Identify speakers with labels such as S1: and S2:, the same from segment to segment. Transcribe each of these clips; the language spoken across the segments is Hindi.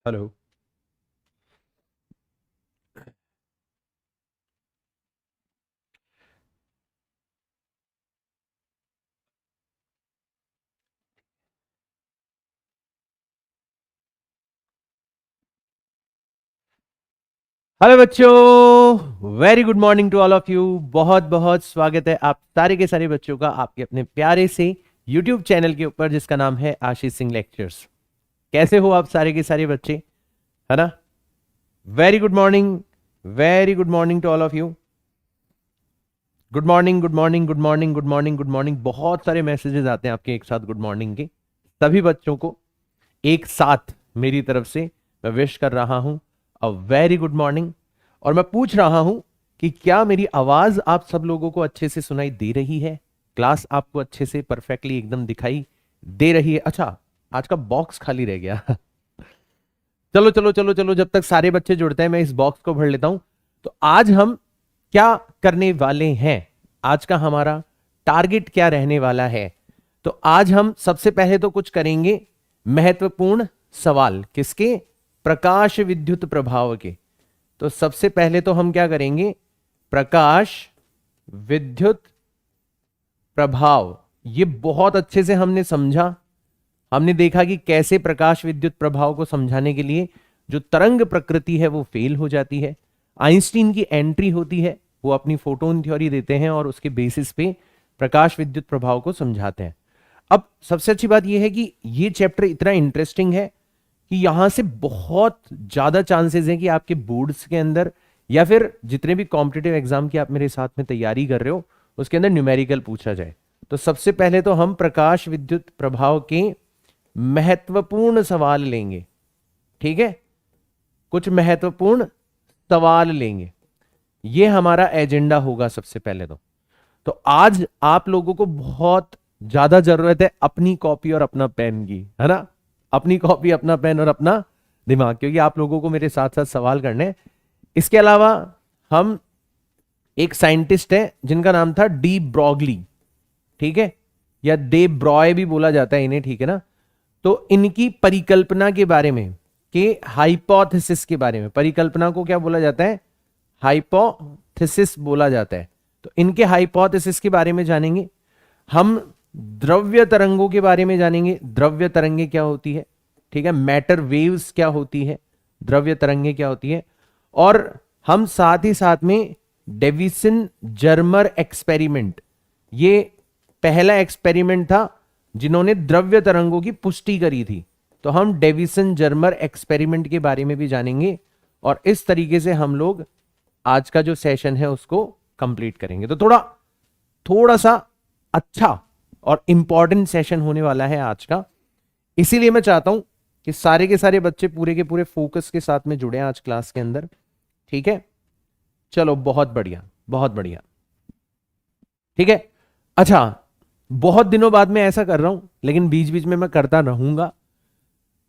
S1: हेलो। हेलो बच्चों, very good morning to all of you. बहुत बहुत स्वागत है आप सारे के सारे बच्चों का आपके अपने प्यारे से यूट्यूब चैनल के ऊपर जिसका नाम है आशीष सिंह लेक्चर्स। कैसे हो आप सारे के सारे बच्चे, है ना? Very good morning, very good morning to all of you. Good morning, good morning, good morning, good morning, good morning. बहुत सारे मैसेजेस आते हैं आपके एक साथ गुड मॉर्निंग के। सभी बच्चों को एक साथ मेरी तरफ से मैं विश कर रहा हूं अ वेरी गुड मॉर्निंग। और मैं पूछ रहा हूं कि क्या मेरी आवाज आप सब लोगों को अच्छे से सुनाई दे रही है? क्लास आपको अच्छे से परफेक्टली एकदम दिखाई दे रही है? अच्छा, आज का बॉक्स खाली रह गया। चलो चलो चलो चलो, जब तक सारे बच्चे जुड़ते हैं मैं इस बॉक्स को भर लेता हूं। तो आज हम क्या करने वाले हैं, आज का हमारा टारगेट क्या रहने वाला है? तो आज हम सबसे पहले तो कुछ करेंगे महत्वपूर्ण सवाल। किसके? प्रकाश विद्युत प्रभाव के। तो सबसे पहले तो हम क्या करेंगे? प्रकाश विद्युत प्रभाव। ये बहुत अच्छे से हमने समझा, हमने देखा कि कैसे प्रकाश विद्युत प्रभाव को समझाने के लिए जो तरंग प्रकृति है वो फेल हो जाती है। आइंस्टीन की एंट्री होती है, वो अपनी फोटोन थ्योरी देते हैं और उसके बेसिस पे प्रकाश विद्युत प्रभाव को समझाते हैं। अब सबसे अच्छी बात यह है कि ये चैप्टर इतना इंटरेस्टिंग है कि यहां से बहुत ज्यादा चांसेस हैं कि आपके बोर्ड्स के अंदर या फिर जितने भी कॉम्पिटिटिव एग्जाम की आप मेरे साथ में तैयारी कर रहे हो उसके अंदर न्यूमेरिकल पूछा जाए। तो सबसे पहले तो हम प्रकाश विद्युत प्रभाव के महत्वपूर्ण सवाल लेंगे। ठीक है, कुछ महत्वपूर्ण सवाल लेंगे, ये हमारा एजेंडा होगा सबसे पहले तो आज आप लोगों को बहुत ज्यादा जरूरत है अपनी कॉपी और अपना पेन की, है ना? अपनी कॉपी, अपना पेन और अपना दिमाग, क्योंकि आप लोगों को मेरे साथ साथ सवाल करने हैं। इसके अलावा हम एक साइंटिस्ट है जिनका नाम था डी ब्रॉगली, ठीक है, या डे ब्रॉय भी बोला जाता है इन्हें, ठीक है ना? तो इनकी परिकल्पना के बारे में, के हाइपोथेसिस के बारे में, परिकल्पना को क्या बोला जाता है? हाइपोथेसिस बोला जाता है। तो इनके हाइपोथेसिस के बारे में जानेंगे हम। द्रव्य तरंगों के बारे में जानेंगे, द्रव्य तरंगे क्या होती है, ठीक है, मैटर वेव्स क्या होती है, द्रव्य तरंगे क्या होती है। और हम साथ ही साथ में डेविसन जर्मर एक्सपेरिमेंट, ये पहला एक्सपेरिमेंट था जिन्होंने द्रव्य तरंगों की पुष्टि करी थी। तो हम डेविसन जर्मर एक्सपेरिमेंट के बारे में भी जानेंगे और इस तरीके से हम लोग आज का जो सेशन है उसको कंप्लीट करेंगे। तो थोड़ा थोड़ा सा अच्छा और इंपॉर्टेंट सेशन होने वाला है आज का। इसीलिए मैं चाहता हूं कि सारे के सारे बच्चे पूरे के पूरे फोकस के साथ में जुड़े आज क्लास के अंदर। ठीक है, चलो, बहुत बढ़िया, बहुत बढ़िया। ठीक है, अच्छा, बहुत दिनों बाद मैं ऐसा कर रहा हूं लेकिन बीच बीच में मैं करता रहूंगा।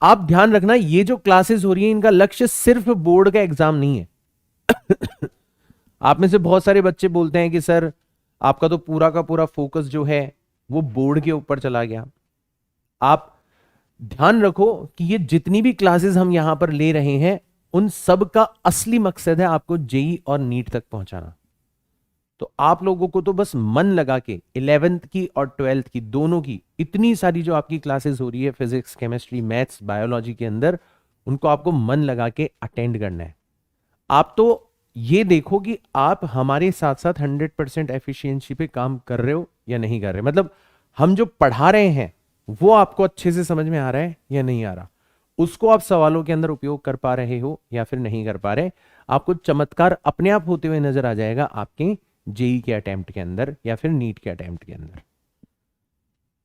S1: आप ध्यान रखना, ये जो क्लासेस हो रही है इनका लक्ष्य सिर्फ बोर्ड का एग्जाम नहीं है। आप में से बहुत सारे बच्चे बोलते हैं कि सर आपका तो पूरा का पूरा फोकस जो है वो बोर्ड के ऊपर चला गया। आप ध्यान रखो कि ये जितनी भी क्लासेस हम यहां पर ले रहे हैं उन सब का असली मकसद है आपको जेई और नीट तक पहुंचाना। तो आप लोगों को तो बस मन लगा के 11th की और 12th की दोनों की इतनी सारी जो आपकी क्लासेस हो रही है फिजिक्स, केमिस्ट्री, मैथ्स, बायोलॉजी के अंदर, उनको आपको मन लगा के अटेंड करना है। आप तो ये देखो कि आप हमारे साथ साथ 100% एफिशिएंसी पे काम कर रहे हो या नहीं कर रहे, मतलब हम जो पढ़ा रहे हैं वो आपको अच्छे से समझ में आ रहा है या नहीं आ रहा, उसको आप सवालों के अंदर उपयोग कर पा रहे हो या फिर नहीं कर पा रहे। आपको चमत्कार अपने आप होते हुए नजर आ जाएगा आपके जेई के अटेम्प्ट के अंदर या फिर नीट के अटेम्प्ट के अंदर।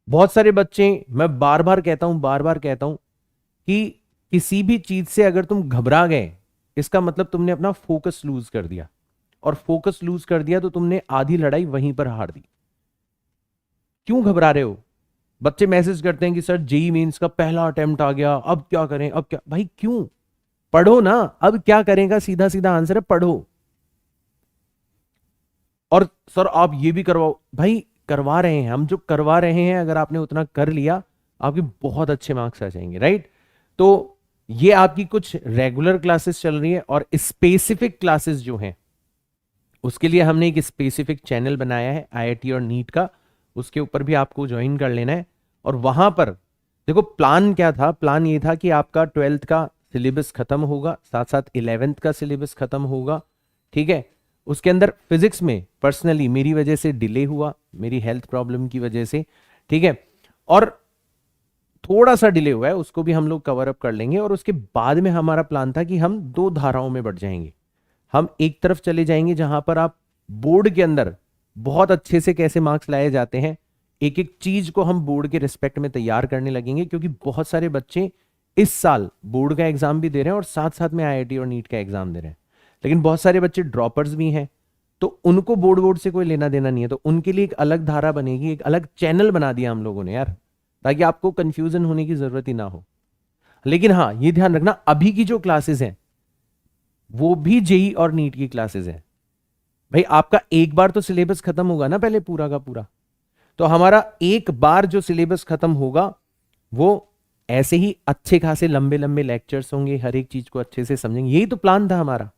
S1: बहुत सारे बच्चे, मैं बार बार कहता हूं, बार बार कहता हूं कि किसी भी चीज से अगर तुम घबरा गए इसका मतलब तुमने अपना फोकस लूज कर दिया, और फोकस लूज कर दिया तो तुमने आधी लड़ाई वहीं पर हार दी। क्यों घबरा रहे हो? बच्चे मैसेज करते हैं कि सर जेई मेंस का पहला अटेम्प्ट आ गया, अब क्या करें, अब क्या? भाई क्यों? पढ़ो ना, अब क्या करेगा, सीधा सीधा आंसर है पढ़ो। और सर आप ये भी करवाओ, भाई करवा रहे हैं हम, जो करवा रहे हैं अगर आपने उतना कर लिया आपके बहुत अच्छे मार्क्स आ जाएंगे, राइट? तो ये आपकी कुछ रेगुलर क्लासेस चल रही है, और स्पेसिफिक क्लासेस जो हैं उसके लिए हमने एक स्पेसिफिक चैनल बनाया है आईआईटी और नीट का, उसके ऊपर भी आपको ज्वाइन कर लेना है। और वहां पर देखो प्लान क्या था, प्लान ये था कि आपका 12th का सिलेबस खत्म होगा, साथ साथ 11th का सिलेबस खत्म होगा, ठीक है। उसके अंदर फिजिक्स में पर्सनली मेरी वजह से डिले हुआ, मेरी हेल्थ प्रॉब्लम की वजह से, ठीक है, और थोड़ा सा डिले हुआ है, उसको भी हम लोग कवर अप कर लेंगे। और उसके बाद में हमारा प्लान था कि हम 2 धाराओं में बढ़ जाएंगे। हम एक तरफ चले जाएंगे जहां पर आप बोर्ड के अंदर बहुत अच्छे से कैसे मार्क्स लाए जाते हैं, एक एक चीज को हम बोर्ड के रिस्पेक्ट में तैयार करने लगेंगे, क्योंकि बहुत सारे बच्चे इस साल बोर्ड का एग्जाम भी दे रहे हैं और साथ साथ में आईआईटी और नीट का एग्जाम दे रहे हैं, लेकिन बहुत सारे बच्चे ड्रॉपर्स भी हैं, तो उनको बोर्ड से कोई लेना देना नहीं है। तो उनके लिए एक अलग धारा बनेगी, एक अलग चैनल बना दिया हम लोगों ने यार, ताकि आपको कंफ्यूजन होने की जरूरत ही ना हो। लेकिन हाँ, ये ध्यान रखना, अभी की जो क्लासेस हैं वो भी जेई और नीट की क्लासेस हैं। भाई आपका एक बार तो सिलेबस खत्म होगा ना पहले पूरा का पूरा, तो हमारा एक बार जो सिलेबस खत्म होगा वो ऐसे ही अच्छे खासे लंबे लंबे लेक्चर्स होंगे, हर एक चीज को अच्छे से समझेंगे, यही तो प्लान था हमारा,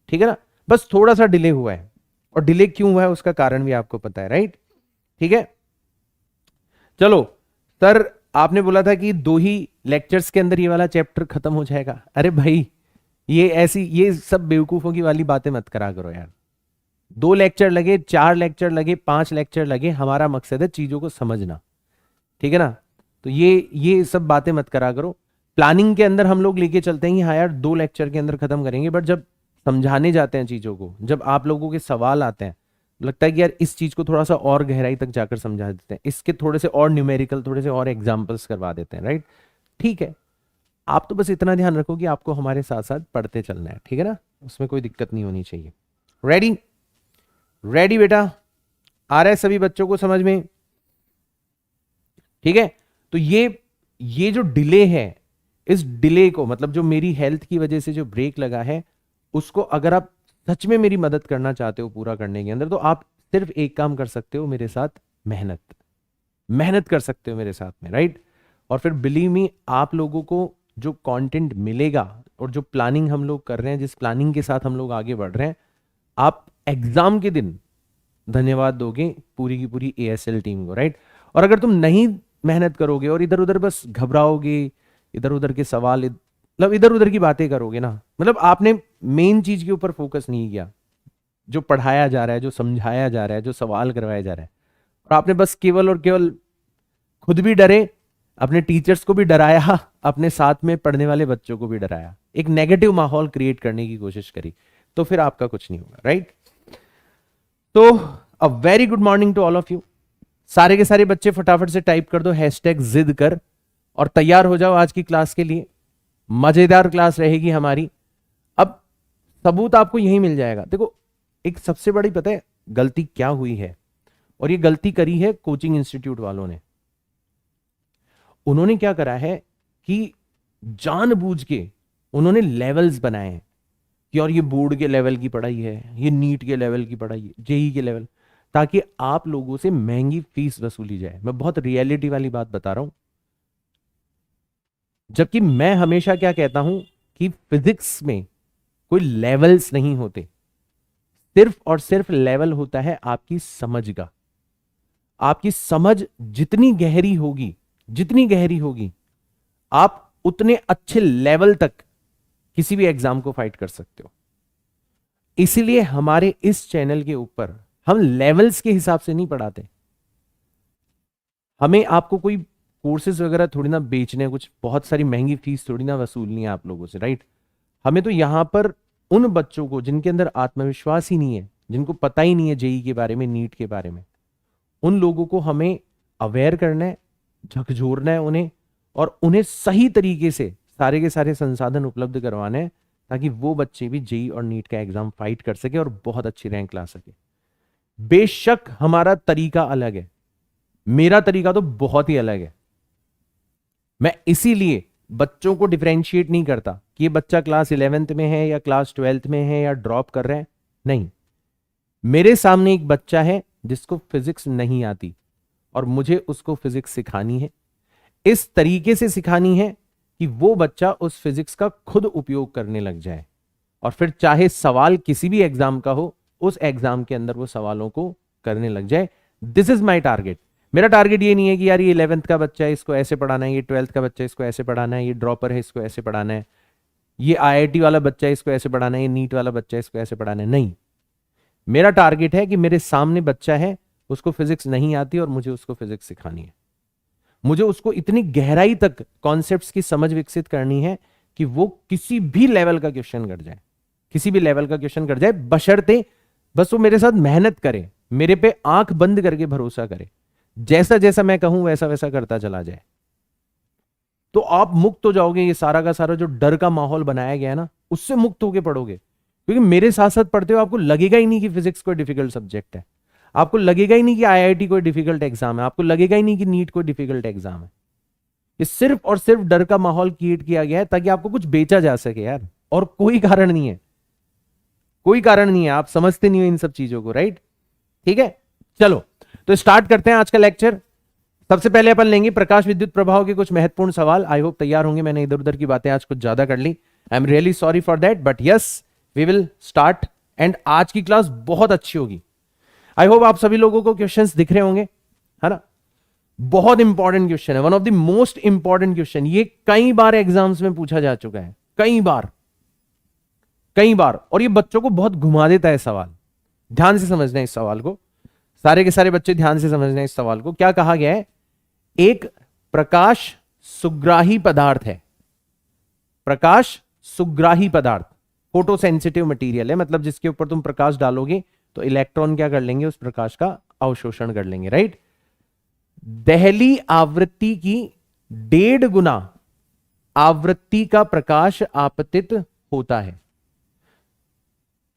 S1: ठीक है ना। बस थोड़ा सा डिले हुआ है, और डिले क्यों हुआ है उसका कारण भी आपको पता है, राइट, ठीक है। चलो सर, आपने बोला था कि 2 ही लेक्चर्स के अंदर ये वाला चैप्टर खत्म हो जाएगा। अरे भाई ये सब बेवकूफों की वाली बातें मत करा करो यार। 2 लेक्चर लगे, 4 लेक्चर लगे, 5 लेक्चर लगे, हमारा मकसद है चीजों को समझना, ठीक है ना। तो ये सब बातें मत करा करो। प्लानिंग के अंदर हम लोग लेके चलते हैं कि हाँ यार 2 लेक्चर के अंदर खत्म करेंगे, बट जब समझाने जाते हैं चीजों को, जब आप लोगों के सवाल आते हैं, लगता है कि यार इस चीज को थोड़ा सा और गहराई तक जाकर समझा देते हैं, इसके थोड़े से और न्यूमेरिकल, थोड़े से और एग्जाम्पल्स करवा देते हैं, राइट, ठीक है। आप तो बस इतना ध्यान रखो कि आपको हमारे साथ साथ पढ़ते चलना है, ठीक है ना, उसमें कोई दिक्कत नहीं होनी चाहिए। रेडी रेडी बेटा, आ रहा है सभी बच्चों को समझ में, ठीक है। तो ये जो डिले है, इस डिले को, मतलब जो मेरी हेल्थ की वजह से जो ब्रेक लगा है, उसको अगर आप सच में मेरी मदद करना चाहते हो पूरा करने के अंदर, तो आप सिर्फ एक काम कर सकते हो मेरे साथ, मेहनत मेहनत कर सकते हो मेरे साथ में, राइट। और फिर बिलीव मी, आप लोगों को जो कंटेंट मिलेगा और जो प्लानिंग हम लोग कर रहे हैं, जिस प्लानिंग के साथ हम लोग आगे बढ़ रहे हैं, आप एग्जाम के दिन धन्यवाद दोगे पूरी की पूरी एएसएल टीम को, राइट। और अगर तुम नहीं मेहनत करोगे और इधर उधर बस घबराओगे, इधर उधर के सवाल, मतलब इधर उधर की बातें करोगे ना, मतलब आपने मेन चीज के ऊपर फोकस नहीं किया, जो पढ़ाया जा रहा है, जो समझाया जा रहा है, जो सवाल करवाया जा रहा है, और आपने बस केवल और केवल खुद भी डरे, अपने टीचर्स को भी डराया, अपने साथ में पढ़ने वाले बच्चों को भी डराया, एक नेगेटिव माहौल क्रिएट करने की कोशिश करी, तो फिर आपका कुछ नहीं होगा, राइट। तो a very good morning to all of you. सारे के सारे बच्चे फटाफट से टाइप कर दो #जिद कर, और तैयार हो जाओ आज की क्लास के लिए। मजेदार क्लास रहेगी हमारी। अब सबूत आपको यही मिल जाएगा। देखो, एक सबसे बड़ी पता है गलती क्या हुई है, और ये गलती करी है कोचिंग इंस्टीट्यूट वालों ने। उन्होंने क्या करा है कि जानबूझ के उन्होंने लेवल्स बनाए हैं कि और ये बोर्ड के लेवल की पढ़ाई है, ये नीट के लेवल की पढ़ाई है, जेई के लेवल, ताकि आप लोगों से महंगी फीस वसूली जाए। मैं बहुत रियलिटी वाली बात बता रहा हूं। जबकि मैं हमेशा क्या कहता हूं कि फिजिक्स में कोई लेवल्स नहीं होते, सिर्फ और सिर्फ लेवल होता है आपकी समझ का। आपकी समझ जितनी गहरी होगी, जितनी गहरी होगी, आप उतने अच्छे लेवल तक किसी भी एग्जाम को फाइट कर सकते हो। इसीलिए हमारे इस चैनल के ऊपर हम लेवल्स के हिसाब से नहीं पढ़ाते। हमें आपको कोई कोर्सेज वगैरह थोड़ी ना बेचने हैं, कुछ बहुत सारी महंगी फीस थोड़ी ना वसूलनी है आप लोगों से, राइट। हमें तो यहां पर उन बच्चों को जिनके अंदर आत्मविश्वास ही नहीं है, जिनको पता ही नहीं है जेई के बारे में, नीट के बारे में, उन लोगों को हमें अवेयर करना है, झकझोरना है उन्हें, और उन्हें सही तरीके से सारे के सारे संसाधन उपलब्ध करवाने हैं, ताकि वो बच्चे भी जेई और नीट का एग्जाम फाइट कर सके और बहुत अच्छी रैंक ला सके। बेशक हमारा तरीका अलग है, मेरा तरीका तो बहुत ही अलग है। मैं इसीलिए बच्चों को डिफरेंशिएट नहीं करता कि ये बच्चा क्लास 11th में है या क्लास 12th में है या ड्रॉप कर रहा है, नहीं। मेरे सामने एक बच्चा है जिसको फिजिक्स नहीं आती, और मुझे उसको फिजिक्स सिखानी है, इस तरीके से सिखानी है कि वो बच्चा उस फिजिक्स का खुद उपयोग करने लग जाए, और फिर चाहे सवाल किसी भी एग्जाम का हो, उस एग्जाम के अंदर वो सवालों को करने लग जाए। This is my target. मेरा टारगेट ये नहीं है कि यार ये 11th का बच्चा है इसको ऐसे पढ़ाना है, ये 12th का बच्चा है इसको ऐसे पढ़ाना है, ये ड्रॉपर है इसको ऐसे पढ़ाना है, ये IIT वाला बच्चा है इसको ऐसे पढ़ाना है, ये नीट वाला बच्चा है इसको ऐसे पढ़ाना है। नहीं, मेरा टारगेट है कि मेरे सामने बच्चा है, उसको फिजिक्स नहीं आती और मुझे उसको फिजिक्स सिखानी है। मुझे उसको इतनी गहराई तक कॉन्सेप्ट्स की समझ विकसित करनी है कि वो किसी भी लेवल का क्वेश्चन कर जाए, किसी भी लेवल का क्वेश्चन कर जाए, बशर्ते बस वो मेरे साथ मेहनत करे, मेरे पे आंख बंद करके भरोसा करे, जैसा जैसा मैं कहूं वैसा वैसा करता चला जाए। तो आप मुक्त हो जाओगे। ये सारा का सारा जो डर का माहौल बनाया गया है ना, उससे मुक्त होके पढ़ोगे। क्योंकि मेरे साथ साथ पढ़ते हो आपको लगेगा ही नहीं कि फिजिक्स कोई डिफिकल्ट सब्जेक्ट है, आपको लगेगा ही नहीं कि IIT कोई डिफिकल्ट एग्जाम है, आपको लगेगा ही नहीं कि नीट कोई डिफिकल्ट एग्जाम है। ये सिर्फ और सिर्फ डर का माहौल क्रिएट किया गया है ताकि आपको कुछ बेचा जा सके यार, और कोई कारण नहीं है, कोई कारण नहीं है। आप समझते नहीं हो इन सब चीजों को, राइट? ठीक है, चलो तो स्टार्ट करते हैं आज का लेक्चर। सबसे पहले अपन लेंगे प्रकाश विद्युत प्रभाव के कुछ महत्वपूर्ण सवाल। आई होप तैयार होंगे। मैंने इधर उधर की बातें आज कुछ ज्यादा कर ली, I am really sorry for that, but yes we will start. And आज की क्लास बहुत अच्छी होगी। आई होप आप सभी लोगों को क्वेश्चंस दिख रहे होंगे, है ना? बहुत इंपॉर्टेंट क्वेश्चन है, one of the most important question. ये कई बार एग्जाम्स में पूछा जा चुका है, कई बार कई बार, और ये बच्चों को बहुत घुमा देता है सवाल। ध्यान से समझना है इस सवाल को, सारे के सारे बच्चे ध्यान से समझना है इस सवाल को। क्या कहा गया है? एक प्रकाश सुग्राही पदार्थ है, प्रकाश सुग्राही पदार्थ, फोटो सेंसिटिव मटेरियल है, मतलब जिसके ऊपर तुम प्रकाश डालोगे तो इलेक्ट्रॉन क्या कर लेंगे? उस प्रकाश का अवशोषण कर लेंगे, राइट? दहली आवृत्ति की 1.5 गुना आवृत्ति का प्रकाश आपतित होता है।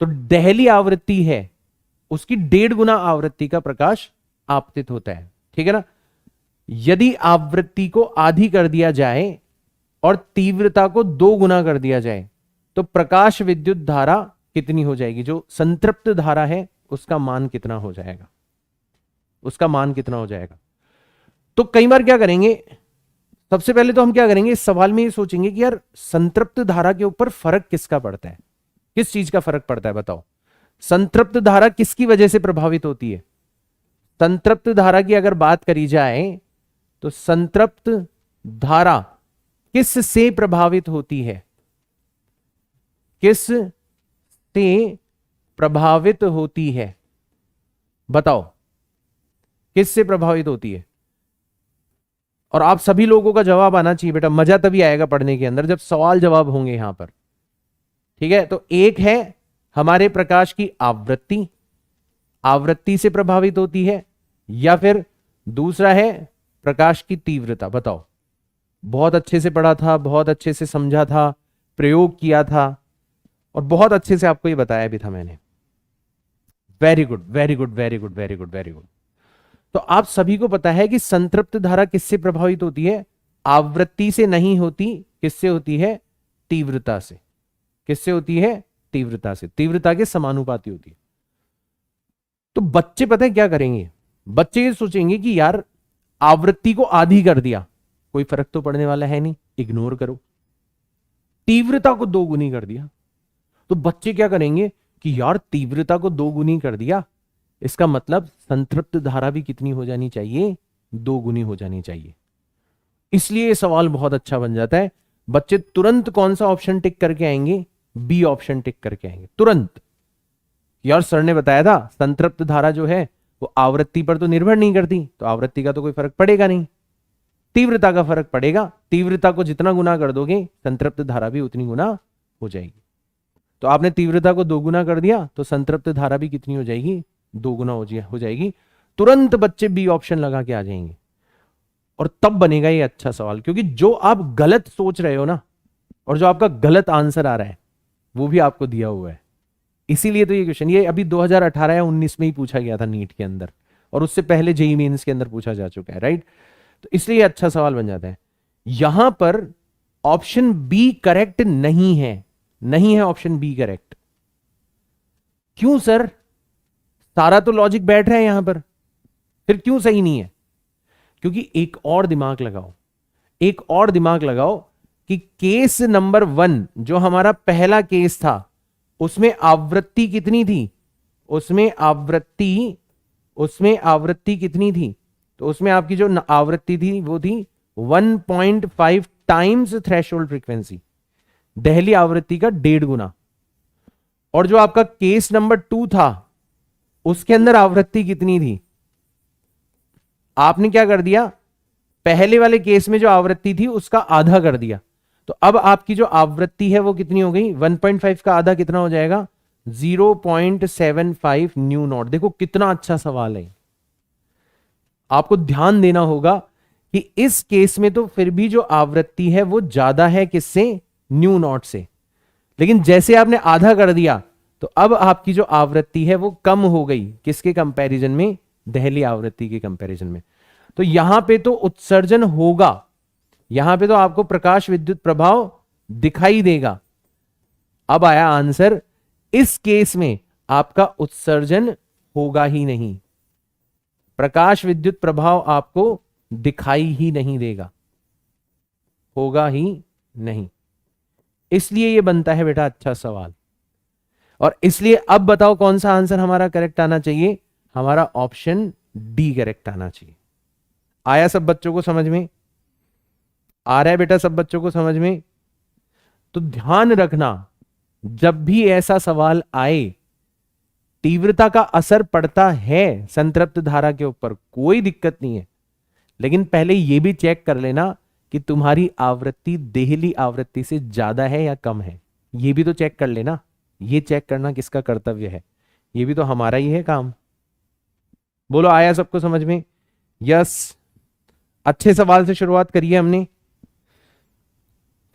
S1: तो दहली आवृत्ति है, उसकी 1.5 गुना आवृत्ति का प्रकाश आपतित होता है, ठीक है ना? यदि आवृत्ति को आधी कर दिया जाए और तीव्रता को 2 गुना कर दिया जाए तो प्रकाश विद्युत धारा कितनी हो जाएगी? जो संतृप्त धारा है उसका मान कितना हो जाएगा? उसका मान कितना हो जाएगा? तो कई बार क्या करेंगे, सबसे पहले तो हम क्या करेंगे, इस सवाल में ये सोचेंगे कि यार संतृप्त धारा के ऊपर फर्क किसका पड़ता है, किस चीज का फर्क पड़ता है बताओ? संतृप्त धारा किसकी वजह से प्रभावित होती है? संतृप्त धारा की अगर बात करी जाए तो संतृप्त धारा किस से प्रभावित होती है? किस से प्रभावित होती है बताओ? किस से प्रभावित होती है? और आप सभी लोगों का जवाब आना चाहिए बेटा, मजा तभी आएगा पढ़ने के अंदर जब सवाल जवाब होंगे यहां पर, ठीक है? तो एक है हमारे प्रकाश की आवृत्ति, आवृत्ति से प्रभावित होती है, या फिर दूसरा है प्रकाश की तीव्रता। बताओ, बहुत अच्छे से पढ़ा था, बहुत अच्छे से समझा था, प्रयोग किया था और बहुत अच्छे से आपको ये बताया भी था मैंने। Very good very good very good very good very good. तो आप सभी को पता है कि संतृप्त धारा किससे प्रभावित होती है? आवृत्ति से नहीं होती, किससे होती है? तीव्रता से। किससे होती है? तीव्रता से, तीव्रता के समानुपाती होती है। तो बच्चे पता है क्या करेंगे? बच्चे ये सोचेंगे कि यार आवृत्ति को आधी कर दिया, कोई फर्क तो पड़ने वाला है नहीं, इग्नोर करो। तीव्रता को 2 गुनी कर दिया, तो बच्चे क्या करेंगे कि यार तीव्रता को 2 गुनी कर दिया, इसका मतलब संतृप्त धारा भी कितनी हो जानी चाहिए? 2 गुनी हो जानी चाहिए। इसलिए ये सवाल बहुत अच्छा बन जाता है। बच्चे तुरंत कौन सा ऑप्शन टिक करके आएंगे? बी ऑप्शन टिक करके आएंगे तुरंत। यार सर ने बताया था संतृप्त धारा जो है वो आवृत्ति पर तो निर्भर नहीं करती, तो आवृत्ति का तो कोई फर्क पड़ेगा नहीं, तीव्रता का फर्क पड़ेगा। तीव्रता को जितना गुना कर दोगे संतृप्त धारा भी उतनी गुना हो जाएगी। तो आपने तीव्रता को 2 गुना कर दिया तो संतृप्त धारा भी कितनी हो जाएगी? 2 गुना हो जाएगी। तुरंत बच्चे बी ऑप्शन लगा के आ जाएंगे और तब बनेगा ये अच्छा सवाल। क्योंकि जो आप गलत सोच रहे हो ना, और जो आपका गलत आंसर आ रहा है वो भी आपको दिया हुआ है। इसीलिए तो ये क्वेश्चन ये अभी 2018 या 19 में ही पूछा गया था नीट के अंदर, और उससे पहले जेईई मेंस के अंदर पूछा जा चुका है, राइट? तो इसलिए अच्छा सवाल बन जाता है। यहां पर ऑप्शन बी करेक्ट नहीं है, नहीं है ऑप्शन बी करेक्ट। क्यों सर? सारा तो लॉजिक बैठ रहा है यहां पर, फिर क्यों सही नहीं है? क्योंकि एक और दिमाग लगाओ, एक और दिमाग लगाओ कि केस नंबर 1 जो हमारा पहला केस था उसमें आवृत्ति कितनी थी, उसमें आवृत्ति कितनी थी, तो उसमें आपकी जो आवृत्ति थी वो थी 1.5 टाइम्स थ्रेशोल्ड फ्रीक्वेंसी, दहली आवृत्ति का 1.5 गुना। और जो आपका केस नंबर 2 था उसके अंदर आवृत्ति कितनी थी, आपने क्या कर दिया, पहले वाले केस में जो आवृत्ति थी उसका आधा कर दिया, तो अब आपकी जो आवृत्ति है वो कितनी हो गई, 1.5 का आधा कितना हो जाएगा, 0.75 न्यू नॉट। देखो कितना अच्छा सवाल है, आपको ध्यान देना होगा कि इस केस में तो फिर भी जो आवृत्ति है वो ज्यादा है किससे, न्यू नॉट से, लेकिन जैसे आपने आधा कर दिया तो अब आपकी जो आवृत्ति है वो कम हो गई, किसके कंपैरिजन में, दहली आवृत्ति के कंपैरिजन में। तो यहां पे तो उत्सर्जन होगा, यहां पे तो आपको प्रकाश विद्युत प्रभाव दिखाई देगा। अब आया आंसर, इस केस में आपका उत्सर्जन होगा ही नहीं, प्रकाश विद्युत प्रभाव आपको दिखाई ही नहीं देगा, होगा ही नहीं। इसलिए ये बनता है बेटा अच्छा सवाल। और इसलिए अब बताओ कौन सा आंसर हमारा करेक्ट आना चाहिए, हमारा ऑप्शन डी करेक्ट आना चाहिए। आया सब बच्चों को समझ में, आ रहा है बेटा सब बच्चों को समझ में? तो ध्यान रखना जब भी ऐसा सवाल आए, तीव्रता का असर पड़ता है संतृप्त धारा के ऊपर, कोई दिक्कत नहीं है, लेकिन पहले यह भी चेक कर लेना कि तुम्हारी आवृत्ति देहली आवृत्ति से ज्यादा है या कम है, यह भी तो चेक कर लेना। ये चेक करना किसका कर्तव्य है, ये भी तो हमारा ही है काम। बोलो आया सबको समझ में? यस, अच्छे सवाल से शुरुआत करिए, हमने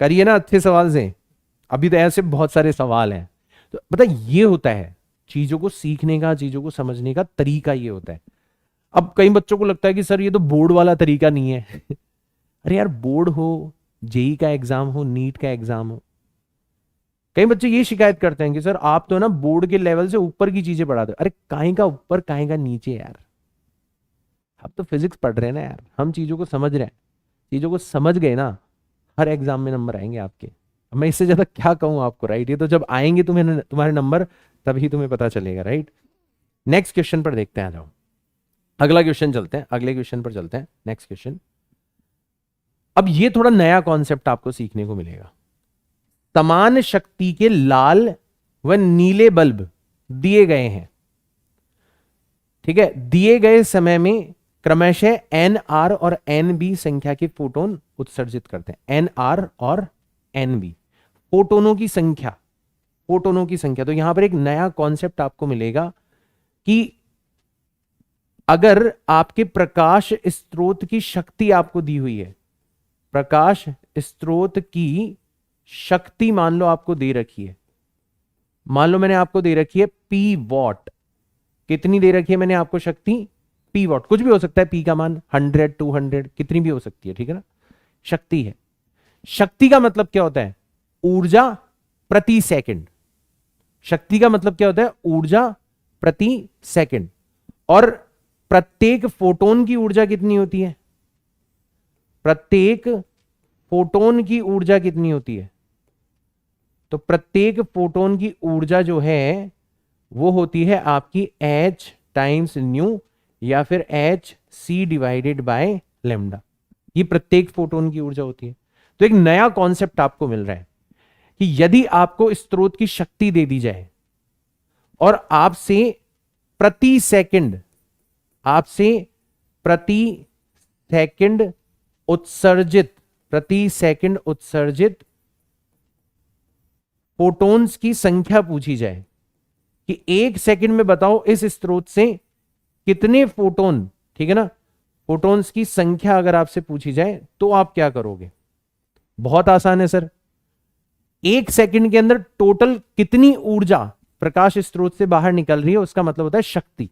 S1: करिए ना अच्छे सवाल से, अभी तो ऐसे बहुत सारे सवाल हैं। तो पता ये होता है चीजों को सीखने का, चीजों को समझने का तरीका ये होता है। अब कई बच्चों को लगता है कि सर ये तो बोर्ड वाला तरीका नहीं है अरे यार बोर्ड हो, जेई का एग्जाम हो, नीट का एग्जाम हो, कई बच्चे ये शिकायत करते हैं कि सर आप तो ना बोर्ड के लेवल से ऊपर की चीजें पढ़ाते हो। अरे काहे का ऊपर, काहे का नीचे यार, आप तो फिजिक्स पढ़ रहे हैं ना यार, हम चीजों को समझ रहे हैं, चीजों को समझ गए ना, हर एग्जाम में नंबर आएंगे आपके। अब मैं इससे ज्यादा क्या कहूं आपको, राइट? ये तो जब आएंगे तुम्हें तुम्हारे नंबर तभी तुम्हें पता चलेगा, राइट? नेक्स्ट क्वेश्चन पर देखते हैं, आ जाओ अगला क्वेश्चन चलते हैं, अगले क्वेश्चन पर चलते हैं। नेक्स्ट क्वेश्चन, अब ये थोड़ा नया कॉन्सेप्ट आपको सीखने को मिलेगा। समान शक्ति के लाल व नीले बल्ब दिए गए हैं, ठीक है, दिए गए समय में क्रमशः NR और NB संख्या के फोटोन उत्सर्जित करते हैं। NR और NB फोटोनों की संख्या, फोटोनों की संख्या। तो यहां पर एक नया कॉन्सेप्ट आपको मिलेगा कि अगर आपके प्रकाश स्रोत की शक्ति आपको दी हुई है, प्रकाश स्रोत की शक्ति मान लो आपको दे रखी है, मान लो मैंने आपको दे रखी है P वॉट, कितनी दे रखी है मैंने आपको शक्ति, P वॉट, कुछ भी हो सकता है, P का मान 100 200 कितनी भी हो सकती है, ठीक है ना, शक्ति है। शक्ति का मतलब क्या होता है, ऊर्जा प्रति सेकंड। शक्ति का मतलब क्या होता है, ऊर्जा प्रति सेकंड। और प्रत्येक फोटोन की ऊर्जा कितनी होती है, प्रत्येक फोटोन की ऊर्जा कितनी होती है, तो प्रत्येक फोटोन की ऊर्जा जो है वो होती है आपकी H टाइम्स न्यू या फिर HC डिवाइडेड बाय लैम्डा, ये प्रत्येक फोटोन की ऊर्जा होती है। तो एक नया कॉन्सेप्ट आपको मिल रहा है कि यदि आपको स्रोत की शक्ति दे दी जाए और आपसे प्रति सेकंड उत्सर्जित फोटोन्स की संख्या पूछी जाए कि एक सेकंड में बताओ इस स्रोत से कितने फोटोन, ठीक है ना, फोटोन्स की संख्या अगर आपसे पूछी जाए तो आप क्या करोगे? बहुत आसान है सर, एक सेकंड के अंदर टोटल कितनी ऊर्जा प्रकाश स्रोत से बाहर निकल रही है उसका मतलब होता है शक्ति।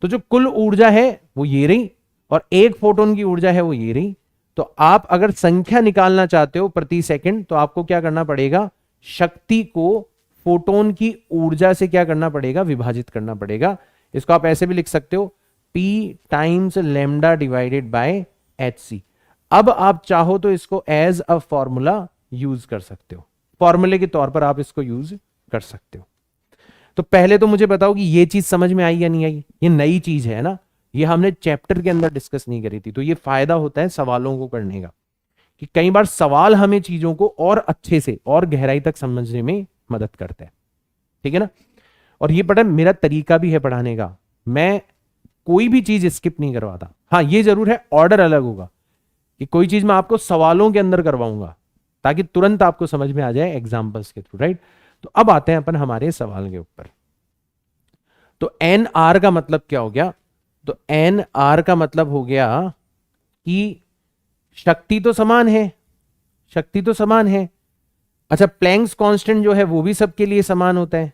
S1: तो जो कुल ऊर्जा है वो ये रही और एक फोटोन की ऊर्जा है वो ये रही। तो आप अगर संख्या निकालना चाहते हो प्रति सेकंड तो आपको क्या करना पड़ेगा, शक्ति को फोटोन की ऊर्जा से क्या करना पड़ेगा, विभाजित करना पड़ेगा। इसको आप ऐसे भी लिख सकते हो P times lambda divided by HC। अब आप चाहो तो इसको एज अ फॉर्मूला यूज कर सकते हो, फॉर्मूले के तौर पर आप इसको यूज कर सकते हो। तो पहले तो मुझे बताओ कि ये चीज समझ में आई या नहीं आई? ये नई चीज है ना, ये हमने चैप्टर के अंदर डिस्कस नहीं करी थी। तो ये फायदा होता है सवालों को करने का, कि कई बार सवाल हमें चीजों को और अच्छे से और गहराई तक समझने में मदद करते हैं, ठीक है ना। और ये पता है मेरा तरीका भी है पढ़ाने का, मैं कोई भी चीज स्किप नहीं करवाता। हाँ ये जरूर है, ऑर्डर अलग होगा, कि कोई चीज मैं आपको सवालों के अंदर करवाऊंगा ताकि तुरंत आपको समझ में आ जाए एग्जाम्पल्स के थ्रू, राइट। तो अब आते हैं अपन हमारे सवाल के ऊपर। तो एन आर का मतलब क्या हो गया? तो एन आर का मतलब हो गया कि शक्ति तो समान है, शक्ति तो समान है। अच्छा, प्लैंक्स कांस्टेंट जो है वो भी सबके लिए समान होता है,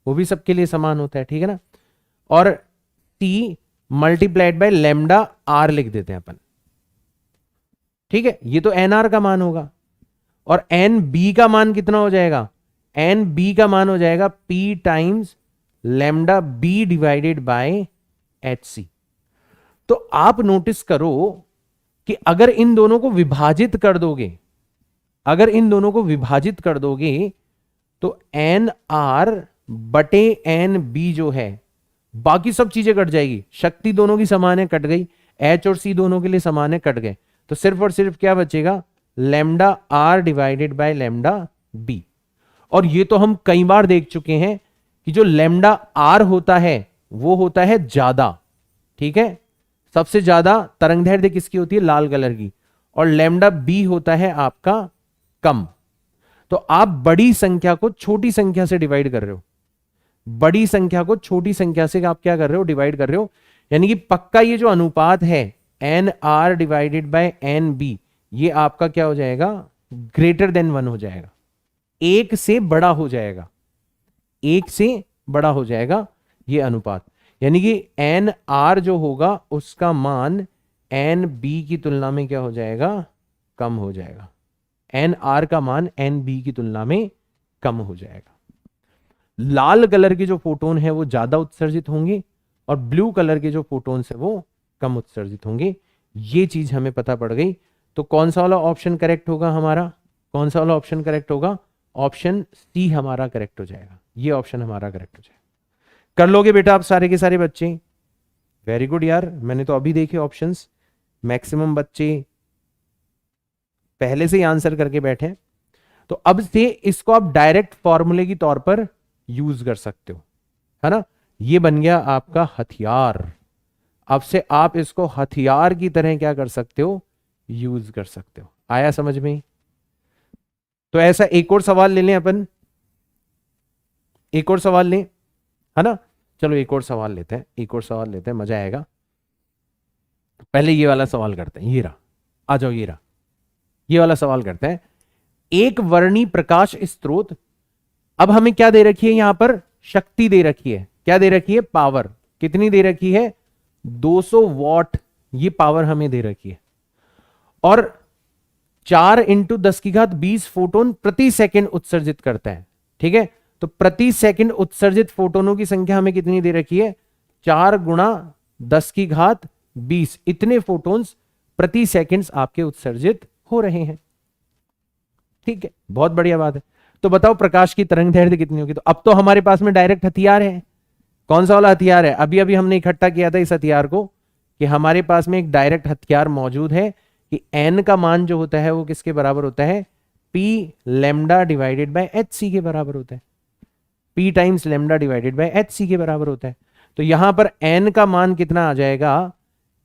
S1: वो भी सबके लिए समान होता है, ठीक है ना। और T multiplied by lambda R लिख देते हैं अपन, ठीक है। ये तो एन आर का मान होगा। और एन बी का मान कितना हो जाएगा? एन बी का मान हो जाएगा P times lambda B divided by H C. तो आप नोटिस करो कि अगर इन दोनों को विभाजित कर दोगे, अगर इन दोनों को विभाजित कर दोगे तो एन आर बटे एन बी जो है, बाकी सब चीजें कट जाएगी। शक्ति दोनों की समान है, कट गई। एच और सी दोनों के लिए समान है, कट गए। तो सिर्फ और सिर्फ क्या बचेगा? Lambda R divided by lambda B. और ये तो हम कई बार देख चुके हैं कि जो लेमडा आर होता है वो होता है ज्यादा, ठीक है। सबसे ज्यादा तरंगदैर्घ्य किसकी होती है? लाल कलर की। और लेमडा बी होता है आपका कम। तो आप बड़ी संख्या को छोटी संख्या से डिवाइड कर रहे हो, बड़ी संख्या को छोटी संख्या से आप क्या कर रहे हो? डिवाइड कर रहे हो। यानी कि पक्का ये जो अनुपात है N R divided by N B, ये आपका क्या हो जाएगा? ग्रेटर देन 1 हो जाएगा, एक से बड़ा हो जाएगा, एक से बड़ा हो जाएगा ये अनुपात। यानी कि एन आर जो होगा उसका मान एन बी की तुलना में क्या हो जाएगा? कम हो जाएगा। एन आर का मान एन बी की तुलना में कम हो जाएगा। लाल कलर के जो फोटोन है वो ज्यादा उत्सर्जित होंगे और ब्लू कलर के जो फोटोन्स है वो कम उत्सर्जित होंगे। ये चीज हमें पता पड़ गई। तो कौन सा वाला ऑप्शन करेक्ट होगा हमारा? कौन सा वाला ऑप्शन करेक्ट होगा? ऑप्शन सी हमारा करेक्ट हो जाएगा। ये ऑप्शन हमारा करेक्ट हो जाएगा। कर लोगे बेटा आप सारे के सारे बच्चे? वेरी गुड यार, मैंने तो अभी देखे ऑप्शंस, मैक्सिमम बच्चे पहले से ही आंसर करके बैठे। तो अब से इसको आप डायरेक्ट फॉर्मूले की तौर पर यूज कर सकते हो, है ना। ये बन गया आपका हथियार। अब से आप इसको हथियार की तरह क्या कर सकते हो? यूज कर सकते हो। आया समझ में? तो ऐसा एक और सवाल ले लें अपन, एक और सवाल लें, है ना। चलो एक और सवाल लेते हैं, एक और सवाल लेते हैं, मजा आएगा। पहले ये वाला सवाल करते हैं, ये रहा, आ जाओ ये रहा, ये वाला सवाल करते हैं। एक वर्णी प्रकाश स्रोत, अब हमें क्या दे रखी है यहां पर? शक्ति दे रखी है। क्या दे रखी है? पावर। कितनी दे रखी है? 200 वॉट ये पावर हमें दे रखी है। और 4 × 10⁻20 फोटोन प्रति सेकंड उत्सर्जित करता है, ठीक है। तो प्रति सेकंड उत्सर्जित फोटोनों की संख्या हमें कितनी दे रखी है? 4 × 10⁻20 इतने फोटोन्स प्रति सेकंड आपके उत्सर्जित हो रहे हैं, ठीक है। बहुत बढ़िया बात है। तो बताओ प्रकाश की तरंगदैर्घ्य कितनी होगी? तो अब तो हमारे पास में डायरेक्ट हथियार है। कौन सा वाला हथियार है? अभी अभी हमने इकट्ठा किया था इस हथियार को, कि हमारे पास में एक डायरेक्ट हथियार मौजूद है कि एन का मान जो होता है वो किसके बराबर होता है? P lambda divided by H C के बराबर होता है। P times lambda divided by H C के बराबर होता है। तो यहां पर एन का मान कितना आ जाएगा?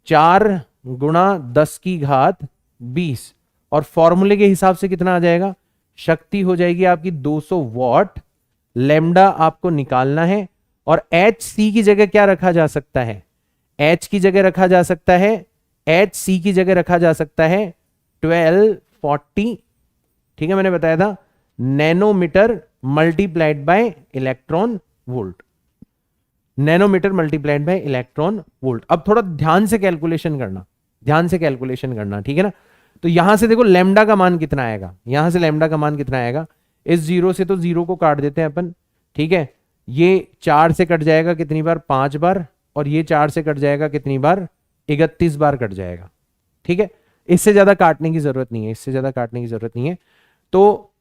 S1: 4 × 10⁻20 और फॉर्मूले के हिसाब से कितना आ जाएगा? शक्ति हो जाएगी आपकी 200 वॉट। लेमडा आपको निकालना है और एच सी की जगह क्या रखा जा सकता है? एच की जगह रखा जा सकता है, एच सी की जगह रखा जा सकता है 1240, ठीक है, मैंने बताया था, nanometre multiplied by electron volt. Nanometre multiplied by electron volt. अब थोड़ा ध्यान से कैलकुलेशन करना, ध्यान से कैलकुलेशन करना, ठीक है ना। तो यहां से देखो लेमडा का मान कितना आएगा, यहां से लेमडा का मान कितना आएगा? इस 0 से तो 0 को काट देते हैं अपन, ठीक है। ये 4 से कट जाएगा कितनी बार? 5 बार। और ये 4 से कट जाएगा कितनी बार? 31 बार कट जाएगा, ठीक है। इससे ज्यादा काटने की जरूरत नहीं है, इससे ज्यादा काटने की जरूरत नहीं है। तो